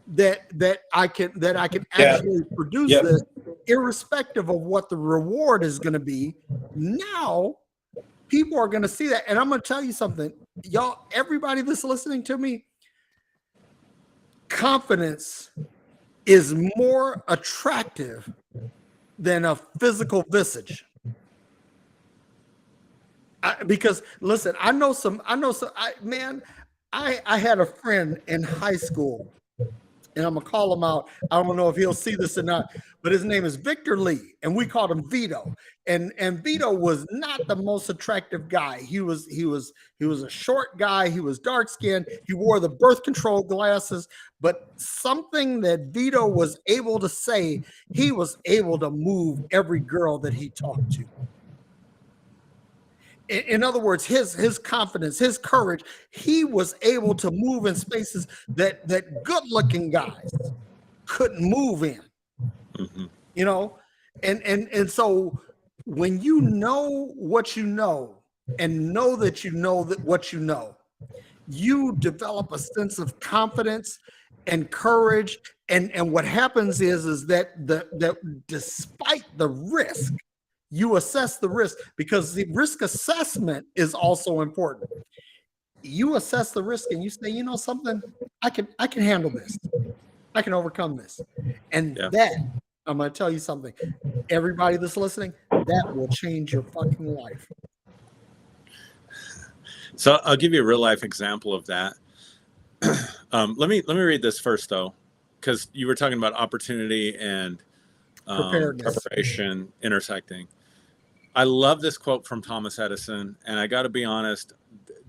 that I can actually produce this, irrespective of what the reward is going to be. Now people are going to see that. And I'm going to tell you something, y'all, everybody that's listening to me, confidence is more attractive than a physical visage. Because listen, I had a friend in high school, and I'm gonna call him out. I don't know if he'll see this or not, but his name is Victor Lee, and we called him Vito. And Vito was not the most attractive guy. He was a short guy. He was dark skinned. He wore the birth control glasses. But something that Vito was able to say, he was able to move every girl that he talked to. In other words, his confidence, his courage, he was able to move in spaces that good-looking guys couldn't move in. And so when you know what you know, and know that you know that what you know, you develop a sense of confidence and courage. And what happens is that despite the risk, you assess the risk, because the risk assessment is also important. You assess the risk and you say, you know something, I can handle this. I can overcome this. And that, I'm going to tell you something, everybody that's listening, that will change your fucking life. So I'll give you a real life example of that. Let me read this first though, because you were talking about opportunity and preparation intersecting. I love this quote from Thomas Edison, and I got to be honest,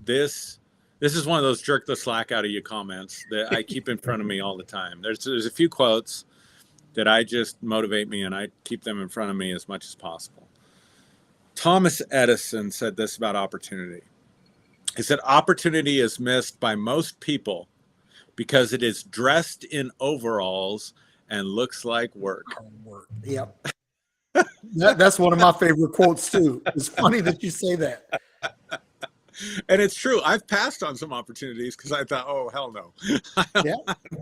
this is one of those jerk the slack out of you comments that I keep in front of me all the time. There's a few quotes that I just motivate me, and I keep them in front of me as much as possible. Thomas Edison said this about opportunity. He said, opportunity is missed by most people because it is dressed in overalls and looks like work. Yep. That's one of my favorite quotes too. It's funny that you say that. And it's true. I've passed on some opportunities because I thought, oh, hell no.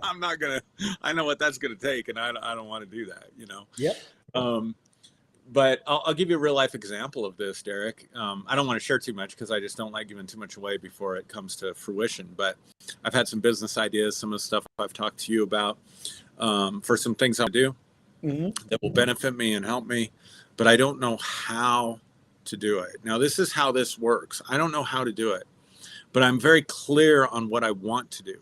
I'm not going to, I know what that's going to take, and I don't want to do that, Yep. But I'll give you a real life example of this, Derrick. I don't want to share too much because I just don't like giving too much away before it comes to fruition. But I've had some business ideas, some of the stuff I've talked to you about for some things I do that will benefit me and help me, but I don't know how to do it. Now, this is how this works. I don't know how to do it, but I'm very clear on what I want to do.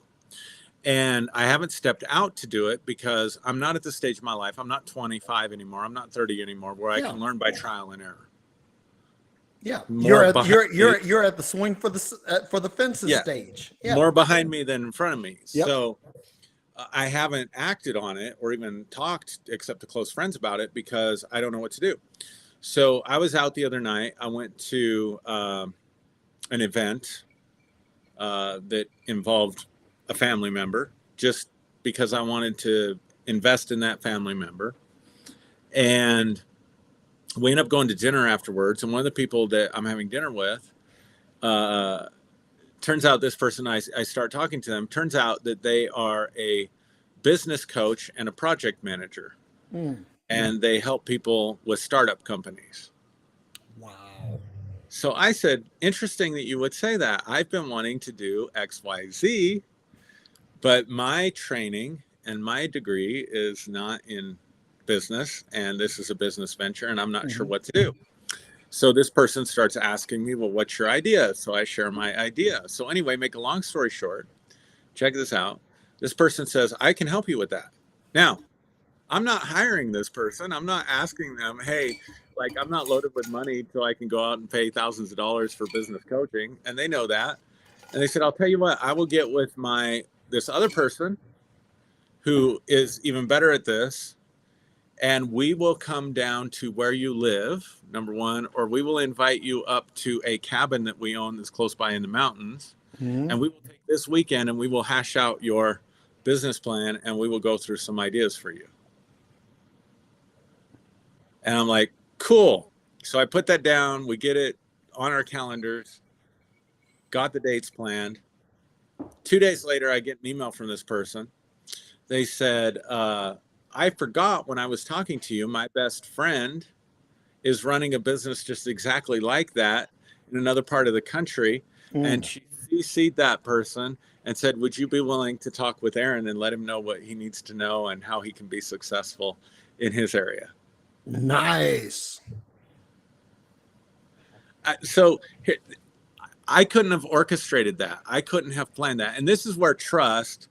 And I haven't stepped out to do it because I'm not at the stage of my life. I'm not 25 anymore. I'm not 30 anymore, where I can learn by trial and error. Yeah, you're at the swing for the fences stage. Yeah. More behind me than in front of me. Yep. So I haven't acted on it or even talked, except to close friends, about it because I don't know what to do. So I was out the other night. I went to an event that involved a family member, just because I wanted to invest in that family member. And we ended up going to dinner afterwards. And one of the people that I'm having dinner with turns out this person, I start talking to them, turns out that they are a business coach and a project manager. And they help people with startup companies. Wow. So I said, interesting that you would say that. I've been wanting to do X, Y, Z, but my training and my degree is not in business, and this is a business venture, and I'm not sure what to do. So this person starts asking me, well, what's your idea? So I share my idea. So anyway, make a long story short, check this out. This person says, I can help you with that. Now, I'm not hiring this person. I'm not asking them, hey, like, I'm not loaded with money so I can go out and pay thousands of dollars for business coaching. And they know that. And they said, I'll tell you what, I will get with this other person who is even better at this. And we will come down to where you live, number one, or we will invite you up to a cabin that we own that's close by in the mountains. And we will take this weekend and we will hash out your business plan and we will go through some ideas for you. And I'm like, cool. So I put that down. We get it on our calendars, got the dates planned. 2 days later, I get an email from this person. They said, I forgot when I was talking to you, my best friend is running a business just exactly like that in another part of the country. And she CC'd that person and said, would you be willing to talk with Aaron and let him know what he needs to know and how he can be successful in his area? Nice. So I couldn't have orchestrated that. I couldn't have planned that. And this is where trust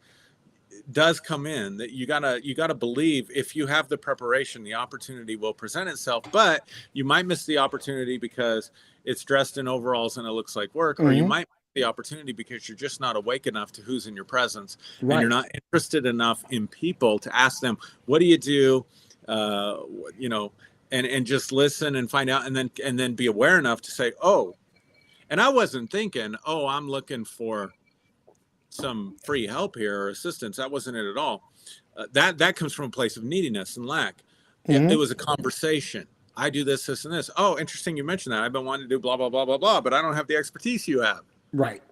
does come in, that you gotta believe if you have the preparation, the opportunity will present itself, but you might miss the opportunity because it's dressed in overalls and it looks like work, or you might miss the opportunity because you're just not awake enough to who's in your presence, and you're not interested enough in people to ask them, what do you do? You know, and just listen and find out, and then be aware enough to say, oh, and I wasn't thinking, oh, I'm looking for some free help here or assistance. That wasn't it at all. That comes from a place of neediness and lack. It was a conversation. I do this, this, and this. Oh, interesting. You mentioned that. I've been wanting to do blah, blah, blah, blah, blah, but I don't have the expertise you have. Right.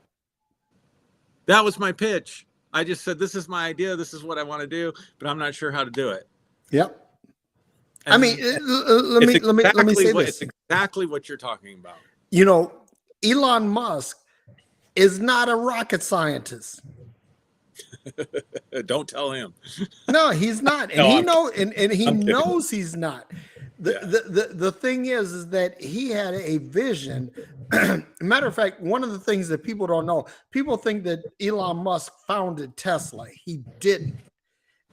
That was my pitch. I just said, this is my idea. This is what I want to do, but I'm not sure how to do it. Yep. And I mean, let me say this. It's exactly what you're talking about. You know, Elon Musk is not a rocket scientist. Don't tell him. No, he's not. And he knows he's not. The thing is that he had a vision. Matter of fact, one of the things that people don't know, people think that Elon Musk founded Tesla. He didn't.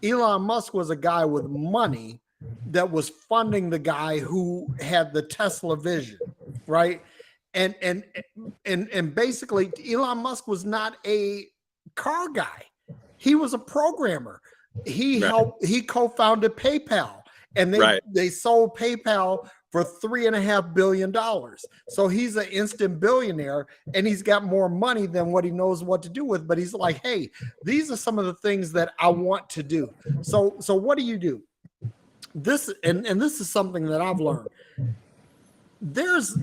Elon Musk was a guy with money that was funding the guy who had the Tesla vision, right? And basically, Elon Musk was not a car guy. He was a programmer. He co-founded PayPal, and they sold PayPal for $3.5 billion. So he's an instant billionaire, and he's got more money than what he knows what to do with. But he's like, hey, these are some of the things that I want to do. So what do? This and this is something that I've learned. There's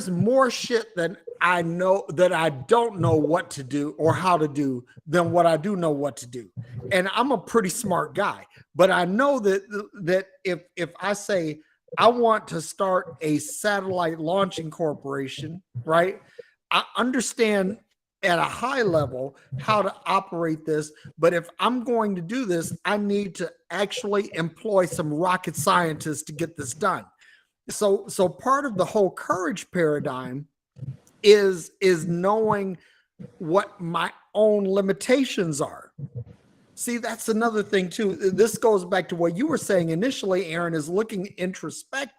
more shit than I know that I don't know what to do or how to do than what I do know what to do. And I'm a pretty smart guy, but I know that if I say I want to start a satellite launching corporation, right? I understand at a high level how to operate this, but if I'm going to do this, I need to actually employ some rocket scientists to get this done. So part of the whole courage paradigm is knowing what my own limitations are. See, that's another thing too. This goes back to what you were saying initially, Aaron, is looking introspectively.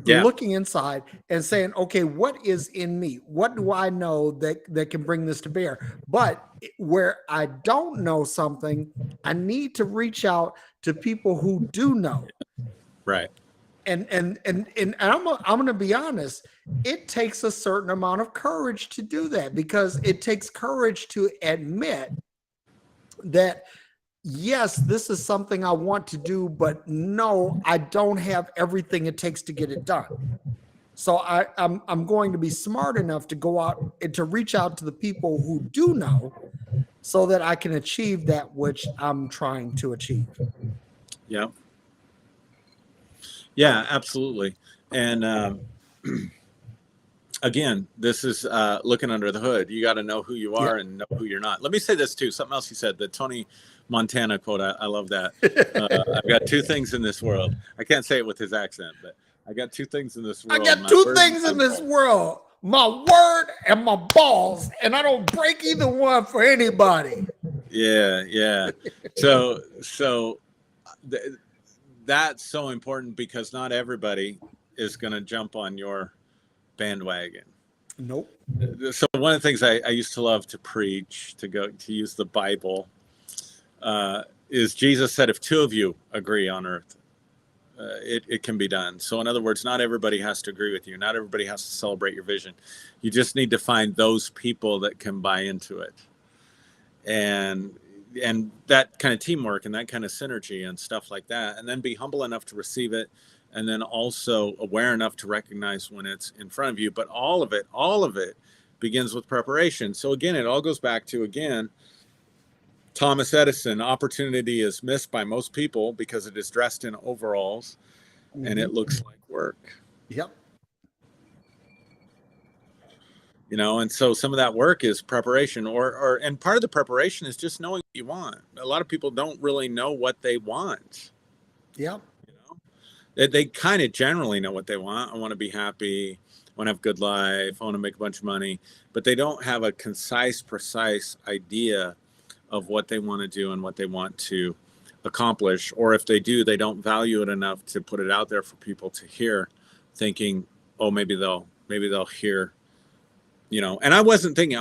Looking inside and saying, okay, what is in me? What do I know that can bring this to bear? But where I don't know something, I need to reach out to people who do know. Right. And I'm going to be honest, it takes a certain amount of courage to do that, because it takes courage to admit that yes, this is something I want to do, but no, I don't have everything it takes to get it done. So I'm going to be smart enough to go out and to reach out to the people who do know, so that I can achieve that which I'm trying to achieve. Yeah. Yeah, absolutely. And again, this is looking under the hood. You got to know who you are and know who you're not. Let me say this too. Something else you said, the Tony Montana quote. I love that. I've got two things in this world. I can't say it with his accent, but I got two things in this world. I got two things in this world: my word and my balls, and I don't break either one for anybody. Yeah, yeah. So that's so important, because not everybody is going to jump on your bandwagon. Nope. So one of the things I used to love to preach, to use the Bible, is Jesus said, if two of you agree on earth, it can be done. So in other words, not everybody has to agree with you. Not everybody has to celebrate your vision. You just need to find those people that can buy into it. And that kind of teamwork and that kind of synergy and stuff like that. And then be humble enough to receive it. And then also aware enough to recognize when it's in front of you. But all of it begins with preparation. So again, it all goes back to, again, Thomas Edison. Opportunity is missed by most people because it is dressed in overalls and it looks like work. Yep. You know, and so some of that work is preparation, and part of the preparation is just knowing what you want. A lot of people don't really know what they want. Yep. You know, they kind of generally know what they want. I want to be happy. I want to have a good life. I want to make a bunch of money, but they don't have a concise, precise idea of what they want to do and what they want to accomplish. Or if they do, they don't value it enough to put it out there for people to hear, thinking, oh, maybe they'll hear. You know, and I wasn't thinking,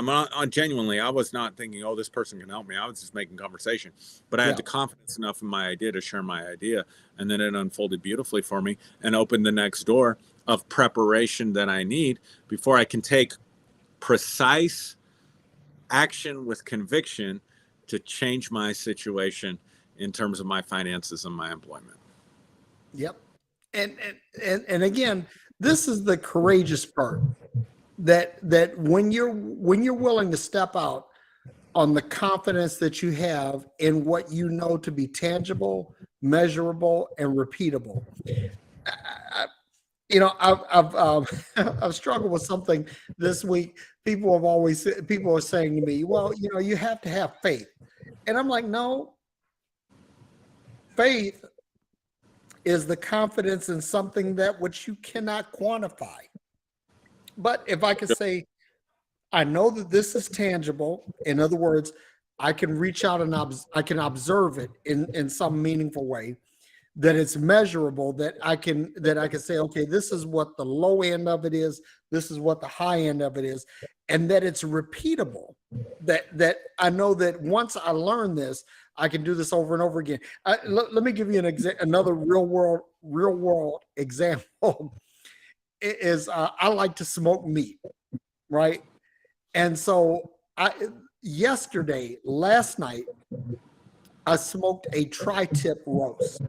genuinely, I was not thinking, oh, this person can help me. I was just making conversation, but I had the confidence enough in my idea to share my idea. And then it unfolded beautifully for me and opened the next door of preparation that I need before I can take precise action with conviction to change my situation in terms of my finances and my employment. Yep. And again, this is the courageous part. That when you're willing to step out on the confidence that you have in what you know to be tangible, measurable, and repeatable. I've struggled with something this week. People are saying to me, well, you have to have faith. And I'm like, no, faith is the confidence in something that which you cannot quantify. But if I could say, I know that this is tangible, in other words, I can reach out and I can observe it in some meaningful way, that it's measurable, that I can say, okay, this is what the low end of it is, this is what the high end of it is, and that it's repeatable, that I know that once I learn this, I can do this over and over again. Let me give you another real world example. Is I like to smoke meat, right? And so last night, I smoked a tri-tip roast.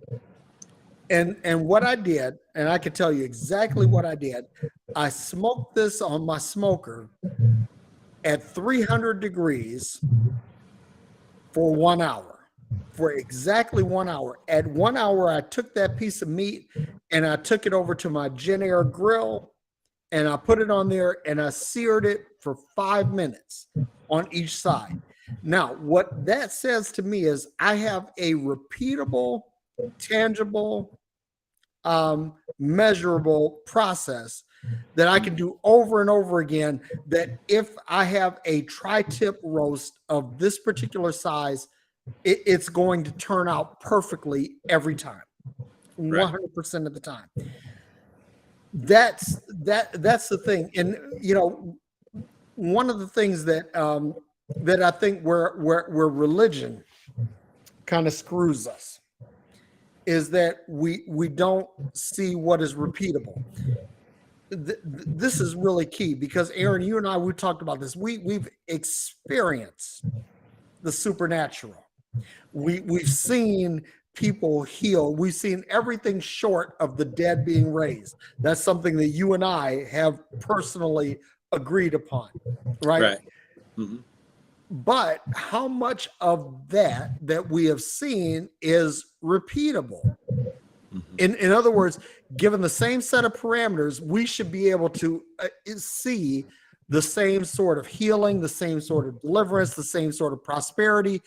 And what I did, and I can tell you exactly what I did, I smoked this on my smoker at 300 degrees for 1 hour. For exactly 1 hour. At 1 hour, I took that piece of meat and I took it over to my Gen Air grill and I put it on there and I seared it for 5 minutes on each side. Now, what that says to me is I have a repeatable, tangible, measurable process that I can do over and over again, that if I have a tri-tip roast of this particular size, it's going to turn out perfectly every time, 100% of the time. That's the thing. And one of the things that I think where religion kind of screws us is that we don't see what is repeatable. This is really key, because Aaron, you and I, we talked about this. We've experienced the supernatural. We've seen people heal. We've seen everything short of the dead being raised. That's something that you and I have personally agreed upon, right? Right. Mm-hmm. But how much of that we have seen is repeatable? Mm-hmm. In other words, given the same set of parameters, we should be able to see the same sort of healing, the same sort of deliverance, the same sort of prosperity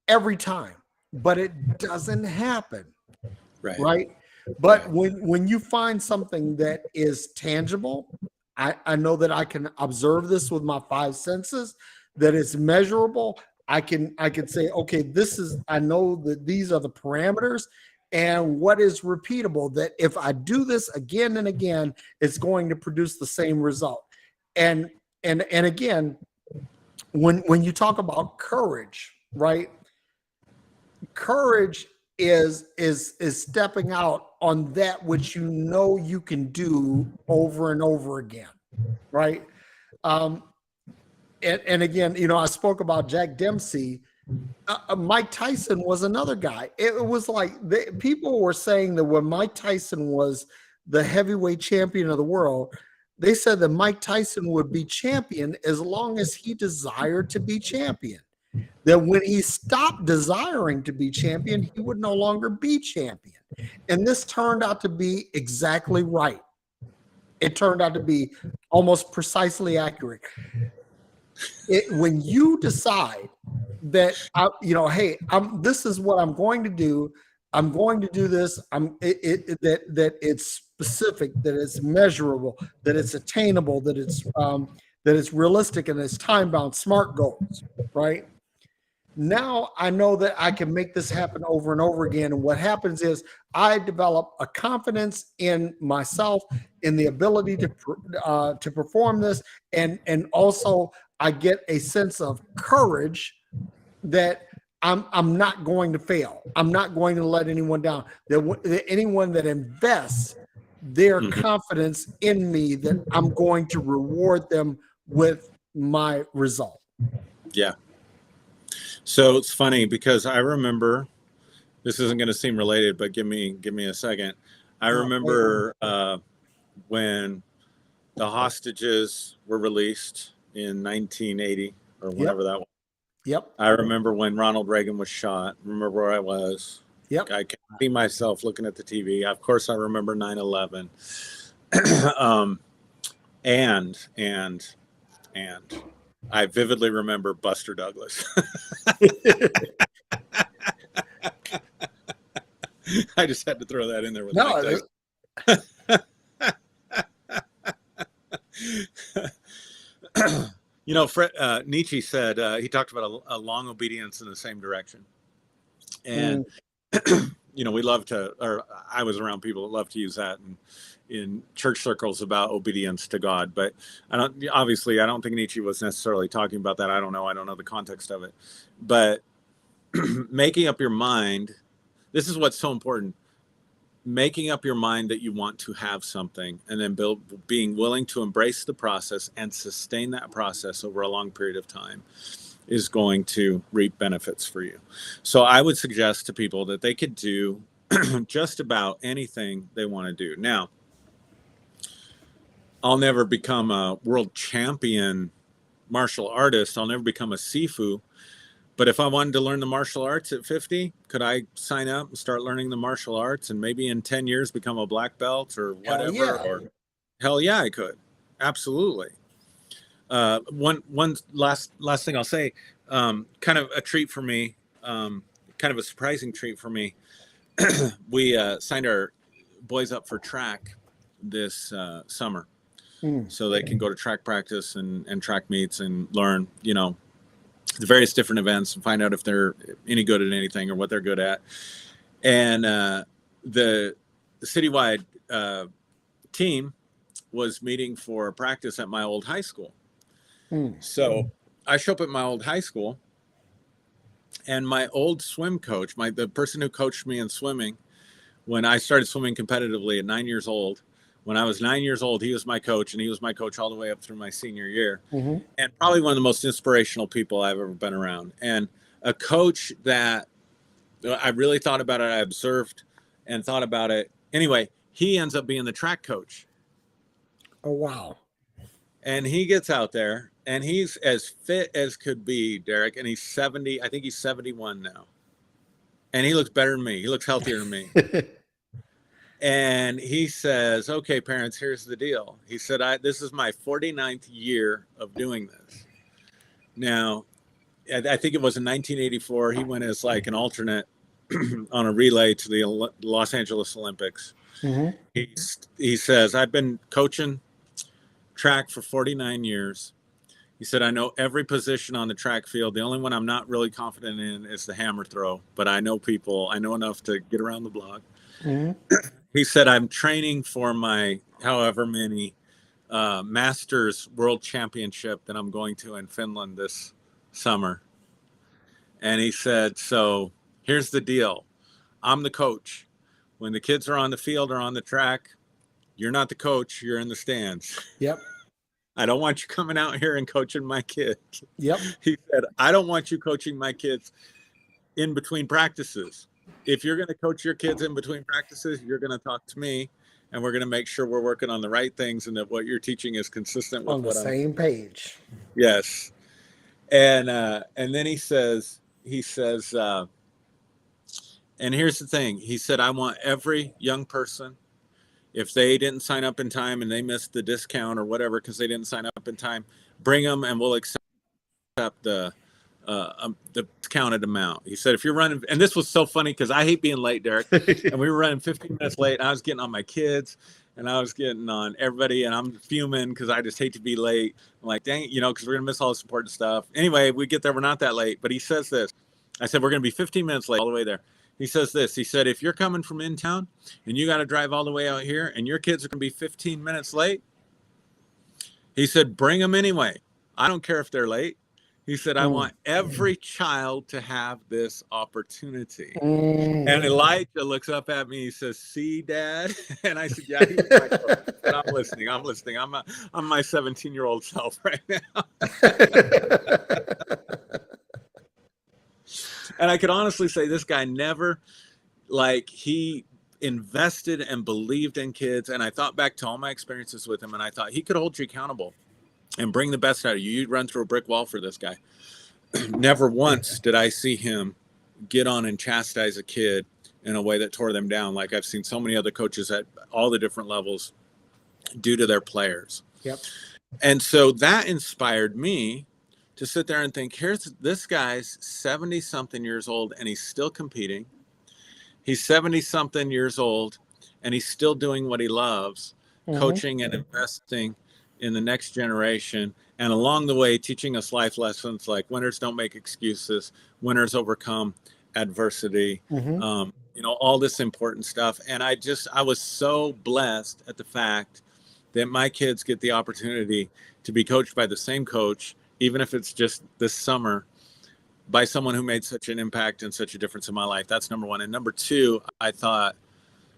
every time. But it doesn't happen, right? But when you find something that is tangible, I know that I can observe this with my five senses, that it's measurable. I can say, okay, this is, I know that these are the parameters, and what is repeatable, that if I do this again and again, it's going to produce the same result. And again, when you talk about courage, right? Courage is stepping out on that which you know you can do over and over again, right? And again, you know, I spoke about Jack Dempsey. Mike Tyson was another guy. It was like people were saying that when Mike Tyson was the heavyweight champion of the world, they said that Mike Tyson would be champion as long as he desired to be champion. That when he stopped desiring to be champion, he would no longer be champion. And this turned out to be exactly right. It turned out to be almost precisely accurate. When you decide that, hey, this is what I'm going to do. I'm going to do this. That it's specific, that it's measurable, that it's attainable, that it's realistic, and it's time bound. SMART goals, right? Now I know that I can make this happen over and over again. And what happens is I develop a confidence in myself, in the ability to perform this, and also I get a sense of courage that I'm not going to fail. I'm not going to let anyone down. That anyone that invests their confidence in me, that I'm going to reward them with my result. Yeah. So it's funny because I remember, this isn't going to seem related, but give me a second. I remember when the hostages were released in 1980 or whenever that was. Yep. I remember when Ronald Reagan was shot. Remember where I was. Yep. I can see myself looking at the TV. Of course, I remember 9/11. And I vividly remember Buster Douglas. I just had to throw that in there with Mike Tyson. You know, Nietzsche said, he talked about a long obedience in the same direction. And, you know, we love to, or I was around people that love to use that in church circles about obedience to God. But I don't think Nietzsche was necessarily talking about that. I don't know the context of it. But making up your mind, this is what's so important. Making up your mind that you want to have something, and then being willing to embrace the process and sustain that process over a long period of time is going to reap benefits for you. So I would suggest to people that they could do just about anything they want to do. Now, I'll never become a world champion martial artist. I'll never become a Sifu. But if I wanted to learn the martial arts at 50, could I sign up and start learning the martial arts and maybe in 10 years become a black belt or whatever? Hell yeah, I could. Absolutely. One last thing I'll say, kind of a treat for me, kind of a surprising treat for me. We signed our boys up for track this summer. So they can go to track practice and track meets and learn, you know, the various different events and find out if they're any good at anything or what they're good at. And the citywide team was meeting for practice at my old high school. So I show up at my old high school, and my old swim coach, the person who coached me in swimming when I started swimming competitively at 9 years old. When I was 9 years old, he was my coach, and he was my coach all the way up through my senior year. And probably one of the most inspirational people I've ever been around. And a coach that I really thought about it. I observed and thought about it. Anyway, he ends up being the track coach. Oh, wow. And he gets out there and he's as fit as could be, Derrick. And he's 70. I think he's 71 now. And he looks better than me. He looks healthier than me. And he says, okay, parents, here's the deal. He said, this is my 49th year of doing this. Now, I think it was in 1984. He went as like an alternate on a relay to the Los Angeles Olympics. Mm-hmm. He says, I've been coaching track for 49 years. He said, I know every position on the track field. The only one I'm not really confident in is the hammer throw, but I know enough to get around the block. Mm-hmm. He said, I'm training for my however many Masters World Championship that I'm going to in Finland this summer. And he said, so here's the deal. I'm the coach. When the kids are on the field or on the track, you're not the coach, you're in the stands. Yep. I don't want you coming out here and coaching my kids. Yep. He said, I don't want you coaching my kids in between practices. If you're going to coach your kids in between practices, you're going to talk to me and we're going to make sure we're working on the right things and that what you're teaching is consistent with on the same page. Yes. And then he says, and here's the thing. He said, I want every young person, if they didn't sign up in time and they missed the discount or whatever because they didn't sign up in time, bring them and we'll accept the counted amount. He said, if you're running, and this was so funny because I hate being late, Derrick, and we were running 15 minutes late. And I was getting on my kids and I was getting on everybody and I'm fuming because I just hate to be late. I'm like, dang, because we're going to miss all this important stuff. Anyway, we get there, we're not that late, but he says this. I said, we're going to be 15 minutes late all the way there. He says this. He said, if you're coming from in town and you got to drive all the way out here and your kids are going to be 15 minutes late, he said, bring them anyway. I don't care if they're late. He said, I want every child to have this opportunity. And Elijah looks up at me. He says, see, Dad? And I said, yeah, he's my coach. And I'm listening. I'm my 17-year-old self right now. And I could honestly say this guy never, he invested and believed in kids. And I thought back to all my experiences with him, and I thought he could hold you accountable and bring the best out of you. You'd run through a brick wall for this guy. Never once did I see him get on and chastise a kid in a way that tore them down, like I've seen so many other coaches at all the different levels do to their players. Yep. And so that inspired me to sit there and think, here's this guy's 70-something years old and he's still competing. He's 70-something years old and he's still doing what he loves, coaching and investing in the next generation. And along the way, teaching us life lessons like winners don't make excuses, winners overcome adversity, all this important stuff. And I was so blessed at the fact that my kids get the opportunity to be coached by the same coach, even if it's just this summer, by someone who made such an impact and such a difference in my life. That's number one. And number two, I thought,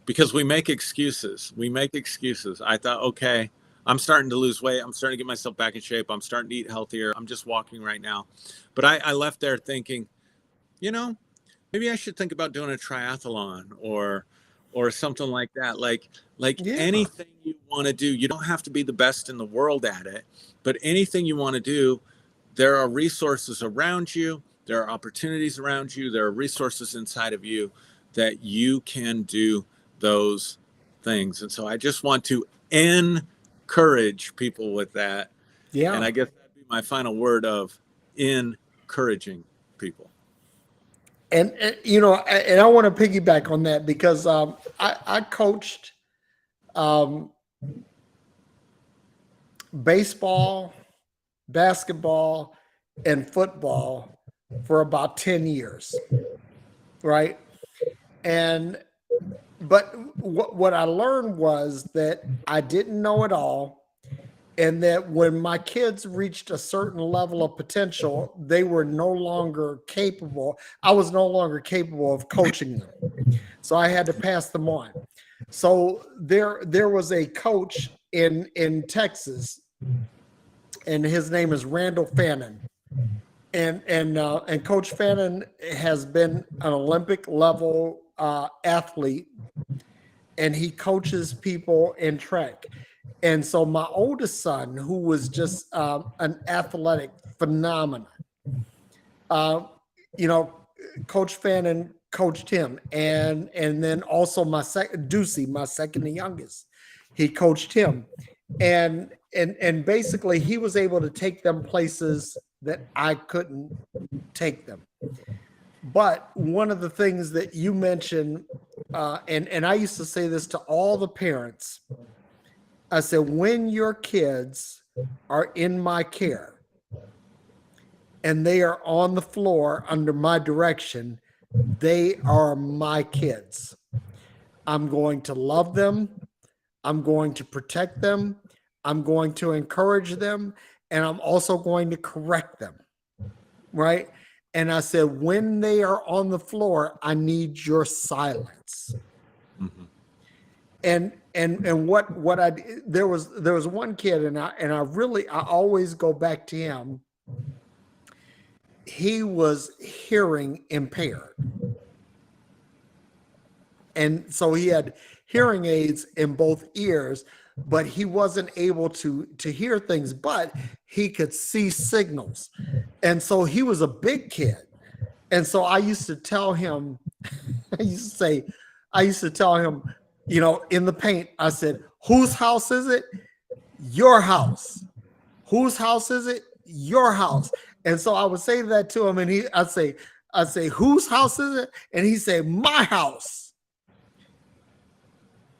because we make excuses. I thought, okay, I'm starting to lose weight. I'm starting to get myself back in shape. I'm starting to eat healthier. I'm just walking right now. But I left there thinking, maybe I should think about doing a triathlon or something like that. Like anything you want to do, you don't have to be the best in the world at it, but anything you want to do, there are resources around you. There are opportunities around you. There are resources inside of you that you can do those things. And so I just want to encourage people with that. Yeah. And I guess that'd be my final word of encouraging people. And I want to piggyback on that because I coached baseball, basketball, and football for about 10 years, right? But what I learned was that I didn't know it all, and that when my kids reached a certain level of potential, they were no longer capable. I was no longer capable of coaching them, so I had to pass them on. So there was a coach in Texas, and his name is Randall Fannin. And Coach Fannin has been an Olympic level athlete, and he coaches people in track. And so my oldest son, who was just an athletic phenomenon, uh, you know, Coach Fannin coached him, and then also my second Ducey, my second and youngest, he coached him, and basically he was able to take them places that I couldn't take them. But one of the things that you mentioned, and I used to say this to all the parents, I said, when your kids are in my care and they are on the floor under my direction, they are my kids. I'm going to love them. I'm going to protect them. I'm going to encourage them. And I'm also going to correct them. Right. And I said, when they are on the floor, I need your silence. Mm-hmm. And what I there was one kid, and I always go back to him. He was hearing impaired, and so he had hearing aids in both ears, but he wasn't able to hear things, but he could see signals. And so he was a big kid. And so I used to tell him, I used to tell him, in the paint, I said, whose house is it? Your house. Whose house is it? Your house. And so I would say that to him, and I'd say, whose house is it? And he'd say, my house.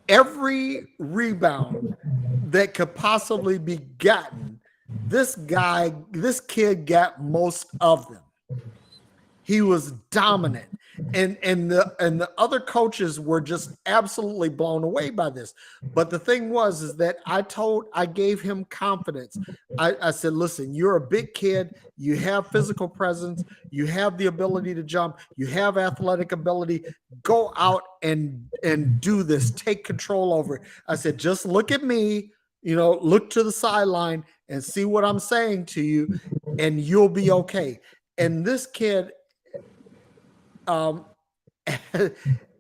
Every rebound that could possibly be gotten, this kid got most of them. He was dominant. And the other coaches were just absolutely blown away by this. But the thing is that I gave him confidence. I said, listen, you're a big kid. You have physical presence. You have the ability to jump. You have athletic ability. Go out and do this. Take control over it. I said, just look at me, look to the sideline and see what I'm saying to you, and you'll be okay. And this kid,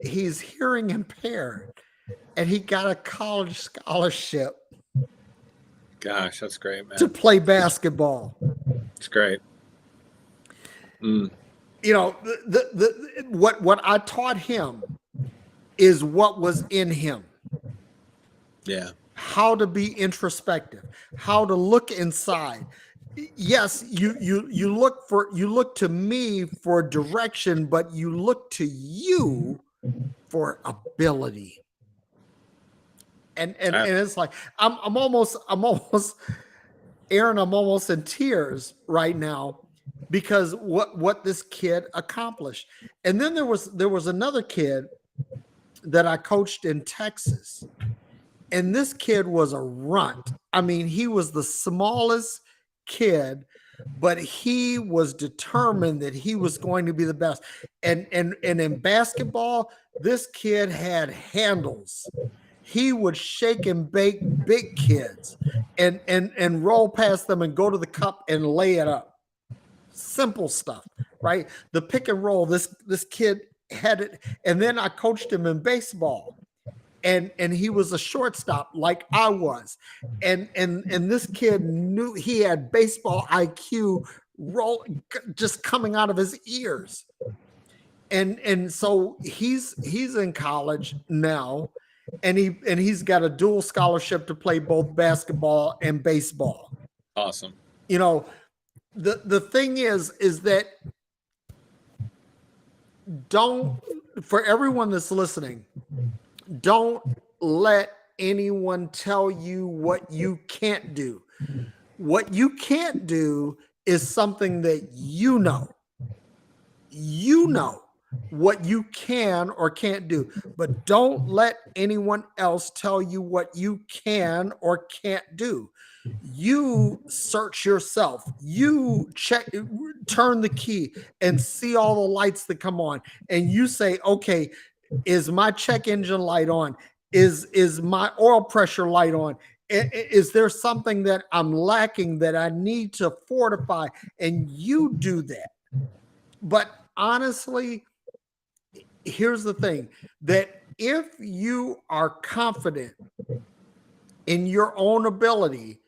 he's hearing impaired, and he got a college scholarship. Gosh, that's great, man. To play basketball. It's great. What I taught him is what was in him. Yeah. How to be introspective, how to look inside. Yes, you look to me for direction, but you look to you for ability. And it's like I'm almost Aaron, I'm almost in tears right now because what this kid accomplished. And then there was another kid that I coached in Texas, and this kid was a runt. I mean, he was the smallest kid, but he was determined that he was going to be the best. And in basketball, this kid had handles. He would shake and bake big kids and roll past them and go to the cup and lay it up. Simple stuff, right? The pick and roll, this kid had it. And then I coached him in baseball. And he was a shortstop like I was. And this kid knew he had baseball IQ just coming out of his ears. And so he's in college now, and he's got a dual scholarship to play both basketball and baseball. Awesome. The thing is that for everyone that's listening, don't let anyone tell you what you can't do. What you can't do is something that you know. You know what you can or can't do, but don't let anyone else tell you what you can or can't do. You search yourself. You check, turn the key and see all the lights that come on. And you say, okay, is my check engine light on? Is my oil pressure light on? is there something that I'm lacking that I need to fortify? And you do that. But honestly, here's the thing, that if you are confident in your own ability,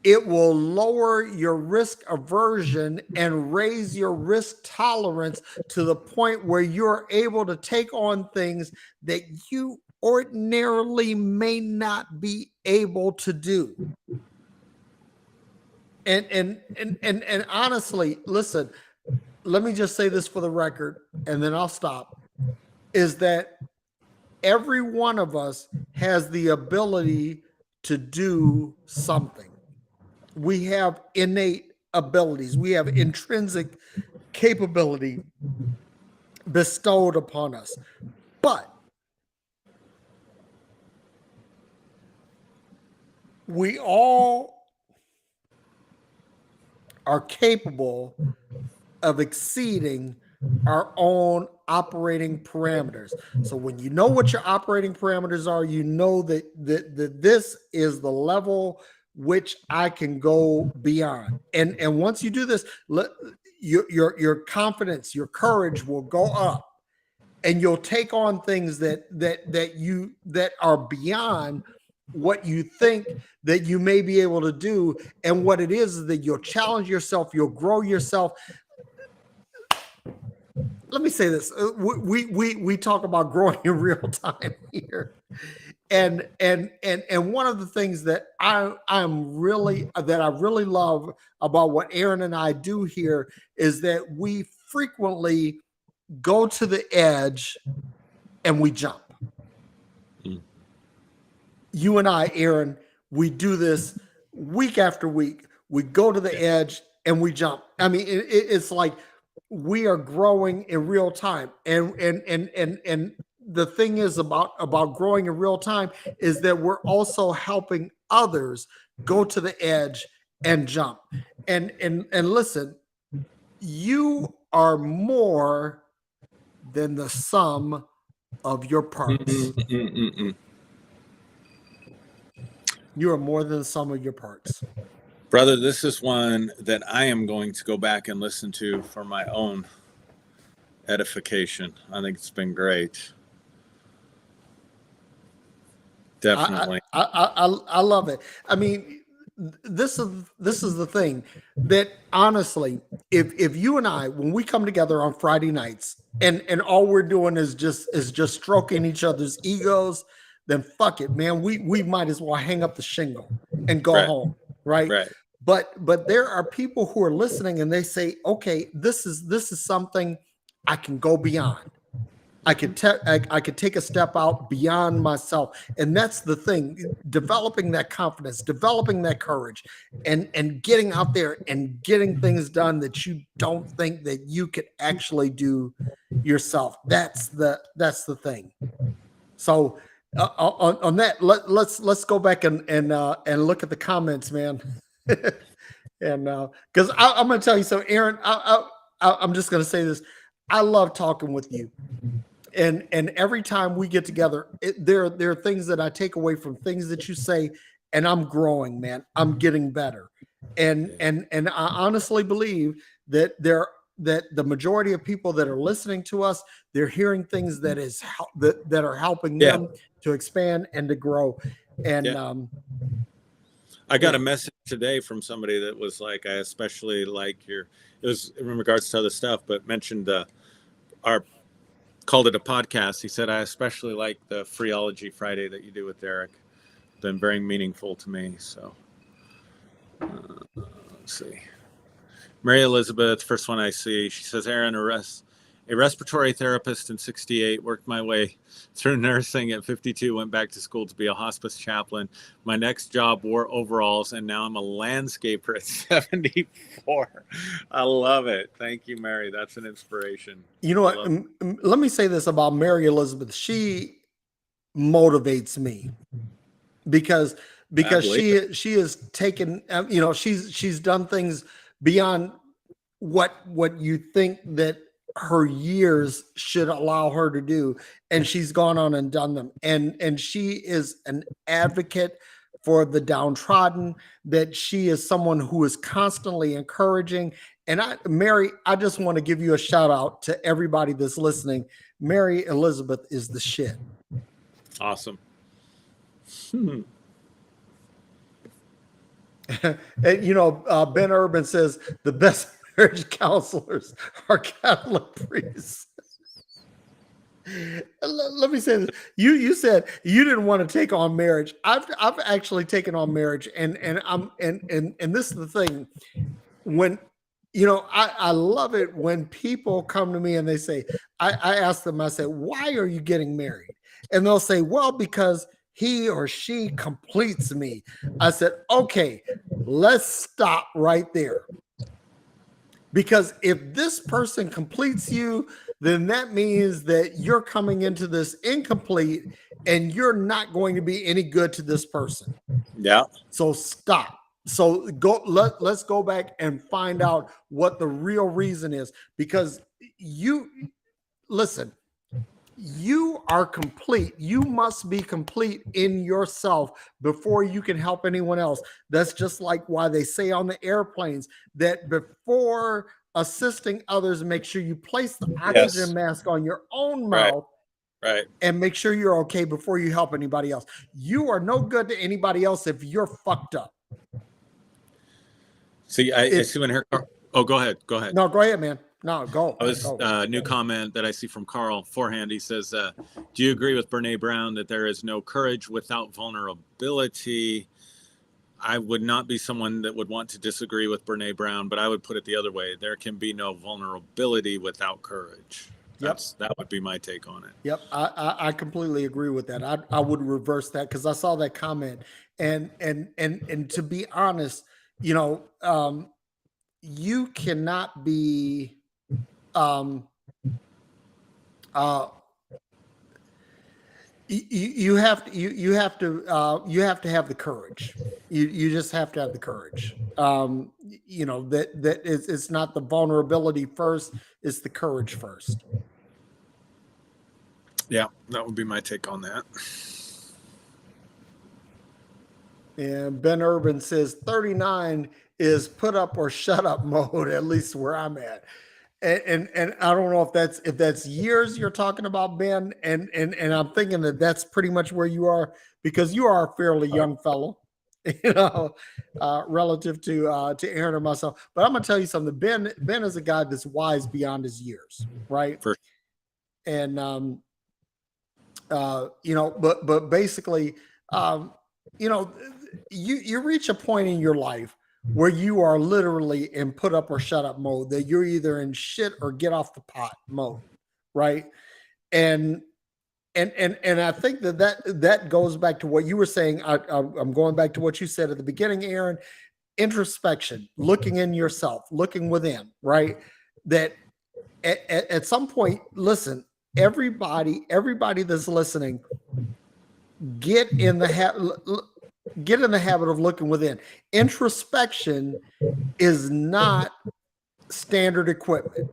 it will lower your risk aversion and raise your risk tolerance to the point where you're able to take on things that you ordinarily may not be able to do. And honestly, listen, let me just say this for the record, and then I'll stop, is that every one of us has the ability to do something. We have innate abilities. We have intrinsic capability bestowed upon us. But we all are capable of exceeding our own operating parameters. So when you know what your operating parameters are, you know that this is the level which I can go beyond. And once you do this, your confidence, your courage will go up, and you'll take on things that are beyond what you think that you may be able to do. And what it is that you'll challenge yourself, you'll grow yourself. Let me say this: we talk about growing in real time here, and one of the things that I really love about what Aaron and I do here is that we frequently go to the edge and we jump. You and I, Aaron, we do this week after week. We go to the edge and we jump. I mean, it's like we are growing in real time. And the thing is about growing in real time is that we're also helping others go to the edge and jump. And listen, you are more than the sum of your parts. You are more than the sum of your parts. Brother, this is one that I am going to go back and listen to for my own edification. I think it's been great. Definitely. I love it. I mean, this is the thing that honestly, if you and I, when we come together on Friday nights and all we're doing is just stroking each other's egos, then fuck it, man. We might as well hang up the shingle and go home, right? But there are people who are listening and they say, okay, this is something I can go beyond. I could take a step out beyond myself. And that's the thing, developing that confidence, developing that courage, and getting out there and getting things done that you don't think that you could actually do yourself. That's the thing. So on that, let's go back and look at the comments, man. And because I'm going to tell you, so Aaron, I'm just going to say this. I love talking with you. And every time we get together, there are things that I take away from things that you say, and I'm growing, man. I'm getting better. And I honestly believe that the majority of people that are listening to us, they're hearing things that are helping them to expand and to grow. And I got a message today from somebody that was like, I especially like it was in regards to other stuff, but mentioned called it a podcast. He said, I especially like the Phreology Friday that you do with Derrick. Been very meaningful to me. So let's see. Mary Elizabeth, first one I see. She says, Aaron, a respiratory therapist in 68, worked my way through nursing at 52, went back to school to be a hospice chaplain. My next job wore overalls, and now I'm a landscaper at 74. I love it. Thank you, Mary. That's an inspiration. You know what? Let me say this about Mary Elizabeth. She motivates me because she has taken, she's done things beyond what you think that her years should allow her to do, and she's gone on and done them, and she is an advocate for the downtrodden, that she is someone who is constantly encouraging. And Mary, I just want to give you a shout out to everybody that's listening. Mary Elizabeth is the shit. Awesome. And, you know, Ben Urban says the best marriage counselors are Catholic priests. Let me say this. You said you didn't want to take on marriage. I've actually taken on marriage, and this is the thing. When you know, I love it when people come to me and they say, I ask them, I say, why are you getting married? And they'll say, well, because he or she completes me. I said, okay, let's stop right there. Because if this person completes you, then that means that you're coming into this incomplete and you're not going to be any good to this person. Yeah. So stop. So let's go back and find out what the real reason is, because you listen, you are complete. You must be complete in yourself before you can help anyone else. That's just like why they say on the airplanes that before assisting others, make sure you place the oxygen mask on your own mouth. Right. And make sure you're okay before you help anybody else. You are no good to anybody else if you're fucked up. See, I see when her. Oh, go ahead. Go ahead. No, go ahead, man. No, go. New comment that I see from Carl Forehand. He says, do you agree with Bernay Brown that there is no courage without vulnerability? I would not be someone that would want to disagree with Bernay Brown, but I would put it the other way. There can be no vulnerability without courage. That would be my take on it. Yep, I completely agree with that. I would reverse that because I saw that comment, and to be honest, you know, you cannot be you have to have the courage. You just have to have the courage. You know, that it's not the vulnerability first, it's the courage first. Yeah, that would be my take on that. And Ben Urban says 39 is put up or shut up mode, at least where I'm at. And I don't know if that's years you're talking about, Ben, and I'm thinking that that's pretty much where you are, because you are a fairly young fellow, you know, relative to Aaron or myself. But I'm gonna tell you something. Ben is a guy that's wise beyond his years, right? And you know, but basically, you know, you reach a point in your life where you are literally in put up or shut up mode, that you're either in shit or get off the pot mode, right? And I think that goes back to what you were saying. I'm going back to what you said at the beginning, Aaron. Introspection, looking in yourself, looking within, right? That at some point, listen, everybody that's listening, get in the habit of looking within. Introspection is not standard equipment.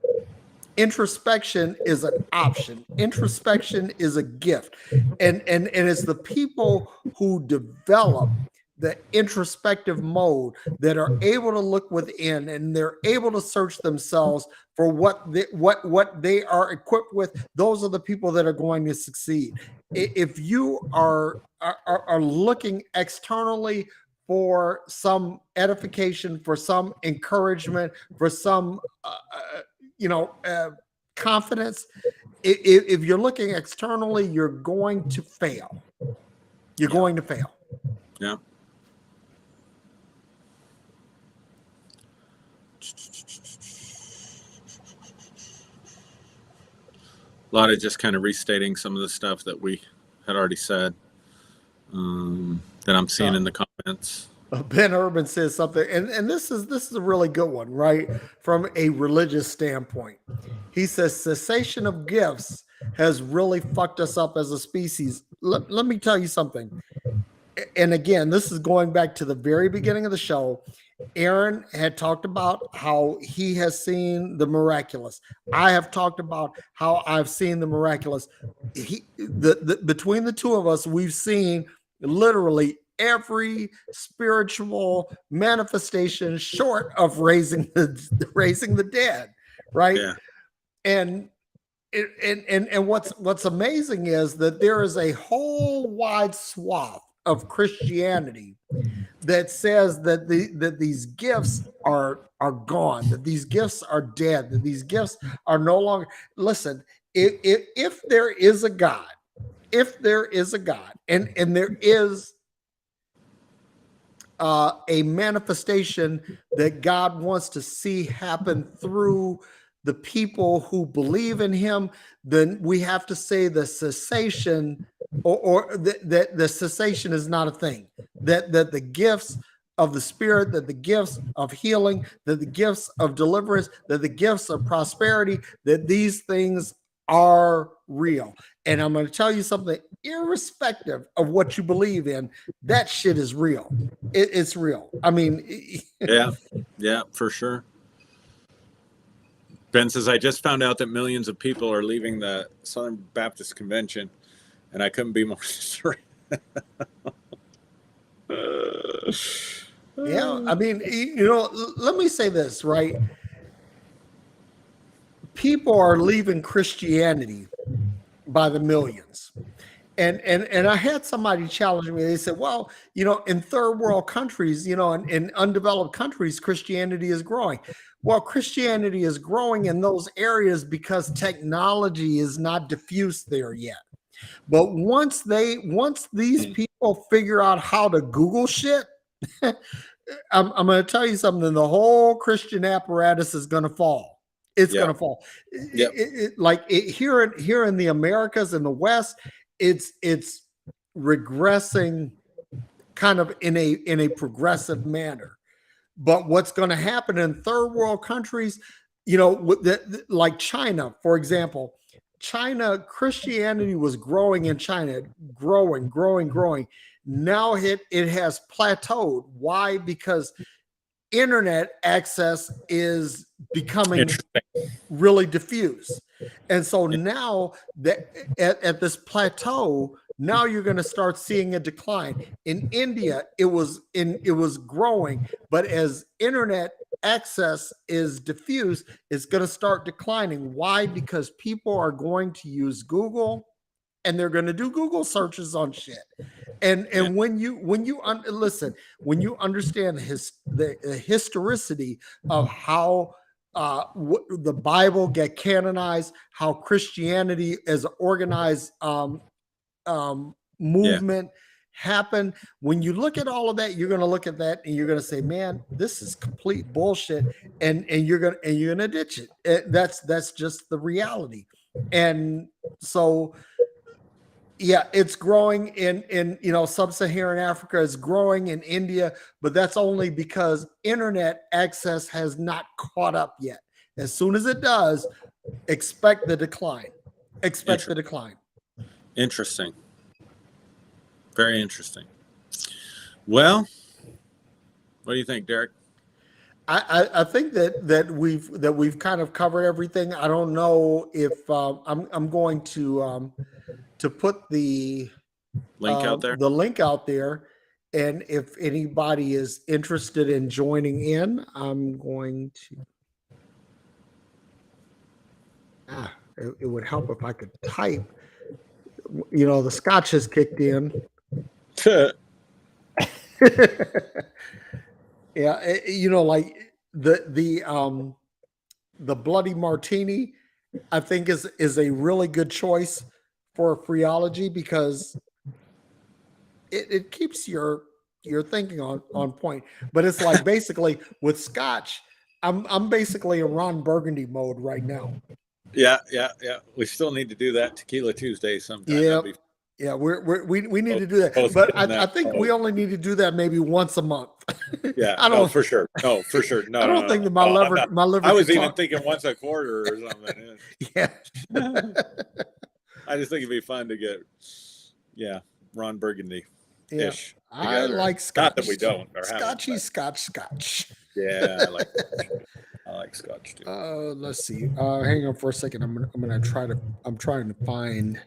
Introspection is an option. Introspection is a gift. And it's the people who develop the introspective mode that are able to look within, and they're able to search themselves for what they are equipped with. Those are the people that are going to succeed. If you are looking externally for some edification, for some encouragement, for some confidence, if you're looking externally, you're going to fail. You're going to fail. Yeah. A lot of just kind of restating some of the stuff that we had already said, that I'm seeing in the comments. Ben Urban says something, and this is a really good one, right? From a religious standpoint. He says cessation of gifts has really fucked us up as a species. Let me tell you something. And again, this is going back to the very beginning of the show. Aaron had talked about how he has seen the miraculous. I have talked about how I've seen the miraculous. Between the two of us, we've seen literally every spiritual manifestation short of raising the dead, right? Yeah. And what's amazing is that there is a whole wide swath of Christianity that says that that these gifts are gone, that these gifts are dead, that these gifts are no longer. Listen, if there is a God, and there is a manifestation that God wants to see happen through the people who believe in Him, then we have to say the cessation, or that the cessation is not a thing. That the gifts of the Spirit, that the gifts of healing, that the gifts of deliverance, that the gifts of prosperity, that these things are real. And I'm going to tell you something, irrespective of what you believe in, that shit is real. It's real. I mean, yeah, for sure. Ben says, I just found out that millions of people are leaving the Southern Baptist Convention, and I couldn't be more sorry. yeah, I mean, let me say this, right? People are leaving Christianity by the millions. And I had somebody challenge me. They said, well, in third world countries, in undeveloped countries, Christianity is growing. Well, Christianity is growing in those areas because technology is not diffused there yet. But once these people figure out how to Google shit, I'm going to tell you something. The whole Christian apparatus is going to fall. It's going to fall. Yep. Here in the Americas and the West, it's regressing kind of in a progressive manner. But what's going to happen in third world countries, like China, for example, Christianity was growing in China, growing. Now it has plateaued. Why? Because internet access is becoming really diffuse. And so now that at this plateau, now you're going to start seeing a decline. In India, it was growing, but as internet access is diffuse, it's going to start declining. Why? Because people are going to use Google, and they're going to do Google searches on shit. And when you when you understand the historicity of how the Bible get canonized, how Christianity as an organized movement happened. When you look at all of that, you're going to look at that and you're going to say, "Man, this is complete bullshit," and you're gonna ditch it. That's just the reality. And so, yeah, it's growing in sub-Saharan Africa. It's growing in India, but that's only because internet access has not caught up yet. As soon as it does, expect the decline. Expect the decline. Interesting. Very interesting. Well, what do you think, Derrick? I think that we've kind of covered everything. I don't know if I'm going to put the link out there. The link out there, and if anybody is interested in joining in, I'm going to. It would help if I could type. The scotch has kicked in. Yeah, like the bloody martini, I think is a really good choice for phreology because it keeps your thinking on point. But it's like basically with scotch, I'm basically in Ron Burgundy mode right now. Yeah. We still need to do that Tequila Tuesday sometime. Yeah, we need to do that, but I think we only need to do that maybe once a month. Yeah, I don't for sure. No, for sure. No, I don't think that my liver. I was even thinking once a quarter or something. Yeah, I just think it'd be fun to get, Ron Burgundy. Yeah, I like scotch. Not that we don't. Scotchy scotch. Yeah, I like scotch too. Let's see. Hang on for a second. I'm trying to find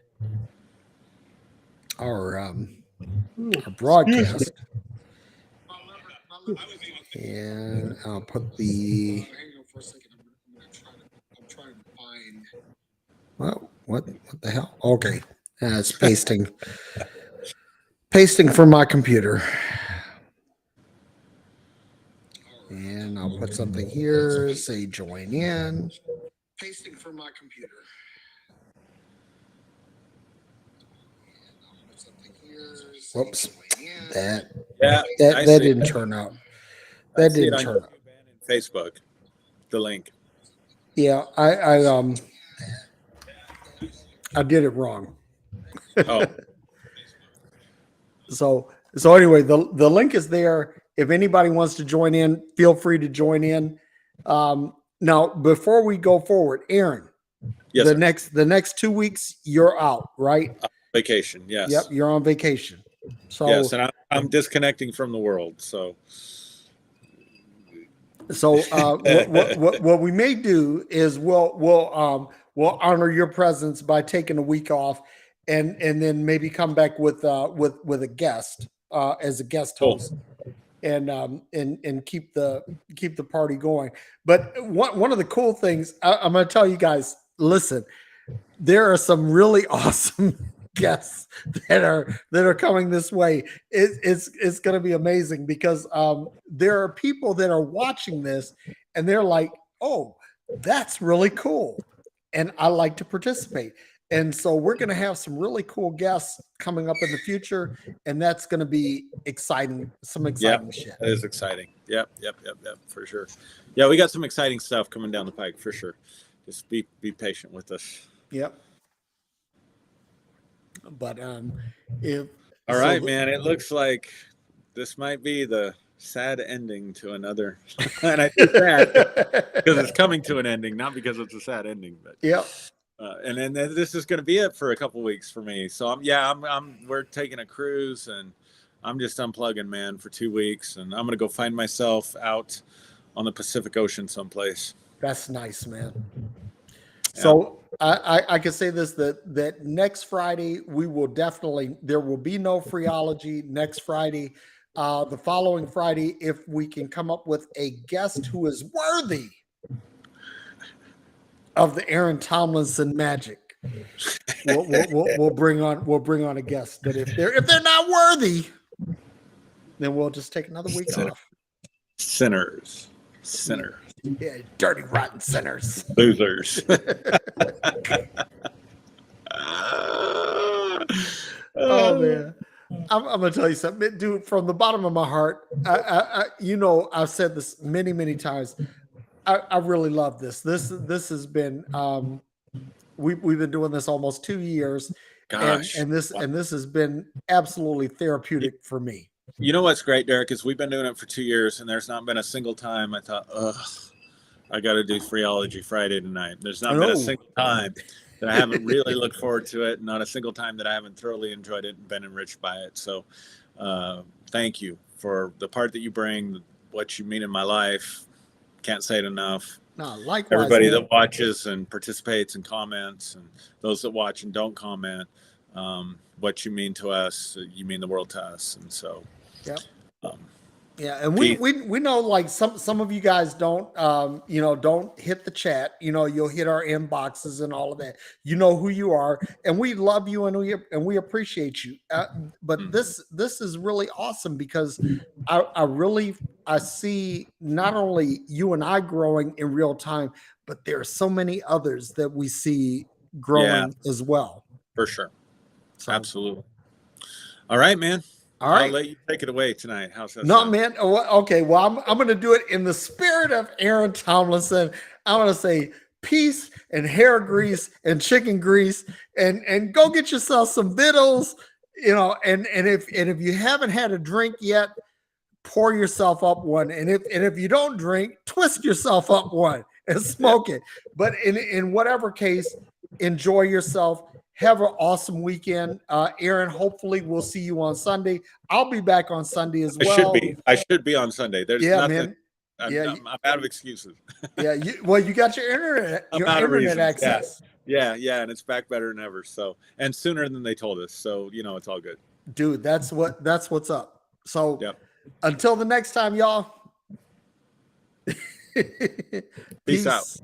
our our broadcast. And I'll put the. I'm trying to find. Well, what the hell? Okay, it's pasting. Pasting from my computer. And I'll put something here. Say join in. Pasting from my computer. Whoops. That didn't turn out. That didn't turn out. Facebook, the link. Yeah, I did it wrong. Oh. So anyway, the link is there. If anybody wants to join in, feel free to join in. Now, before we go forward, Aaron, yes, the next 2 weeks you're out, right? Vacation, yes. Yep, you're on vacation. So yes, and I'm disconnecting from the world. So what we may do is we'll honor your presence by taking a week off, and then maybe come back with a guest as a guest host. And keep the party going. But one of the cool things I'm going to tell you guys, listen, there are some really awesome guests that are coming this way. It's going to be amazing because there are people that are watching this and they're like, oh, that's really cool, and I like to participate. And so we're going to have some really cool guests coming up in the future, and that's going to be exciting. Some exciting shit. That is exciting. Yep, for sure. Yeah, we got some exciting stuff coming down the pike for sure. Just be patient with us. Yep. But all right, man. It looks like this might be the sad ending to another, and I think that because it's coming to an ending, not because it's a sad ending, but yep. And then this is going to be it for a couple weeks for me. So we're taking a cruise, and I'm just unplugging, man, for 2 weeks, and I'm going to go find myself out on the Pacific Ocean someplace. That's nice, man. Yeah. So I can say this, that next Friday there will be no Freeology next Friday. The following Friday, if we can come up with a guest who is worthy of the Aaron Tomlinson magic, we'll bring on a guest. But if they're not worthy, then we'll just take another week off. Sinners. Yeah, dirty, rotten sinners. Losers. Oh man, I'm gonna tell you something, dude. From the bottom of my heart, I've said this many times. I really love this. This has been we've been doing this almost 2 years. Gosh. And this has been absolutely therapeutic for me. You know what's great, Derrick, is we've been doing it for 2 years, and there's not been a single time I thought, I got to do Freeology Friday tonight. There's not been a single time that I haven't really looked forward to it. Not a single time that I haven't thoroughly enjoyed it and been enriched by it. So thank you for the part that you bring, what you mean in my life. Can't say it enough. No, likewise, everybody that watches and participates and comments, and those that watch and don't comment, what you mean to us, you mean the world to us. And so, yep. Yeah, and we know, like some of you guys don't don't hit the chat. You'll hit our inboxes and all of that. You know who you are, and we love you and we appreciate you. But this is really awesome because I see not only you and I growing in real time, but there are so many others that we see growing as well. For sure, so. Absolutely. All right, man. All right. I'll let you take it away tonight. How's that? No, man. Okay. Well, I'm going to do it in the spirit of Aaron Tomlinson. I'm going to say peace and hair grease and chicken grease, and go get yourself some victuals, and if you haven't had a drink yet, pour yourself up one. And if you don't drink, twist yourself up one and smoke it. But in whatever case, enjoy yourself. Have an awesome weekend. Aaron, hopefully we'll see you on Sunday. I'll be back on Sunday as well. I should be on Sunday. There's nothing. Man. I'm out of excuses. Yeah. You got your internet access. Yeah. And it's back better than ever. So, and sooner than they told us. So, it's all good. Dude, that's what's up. So Yep. until the next time, y'all. Peace out. Peace.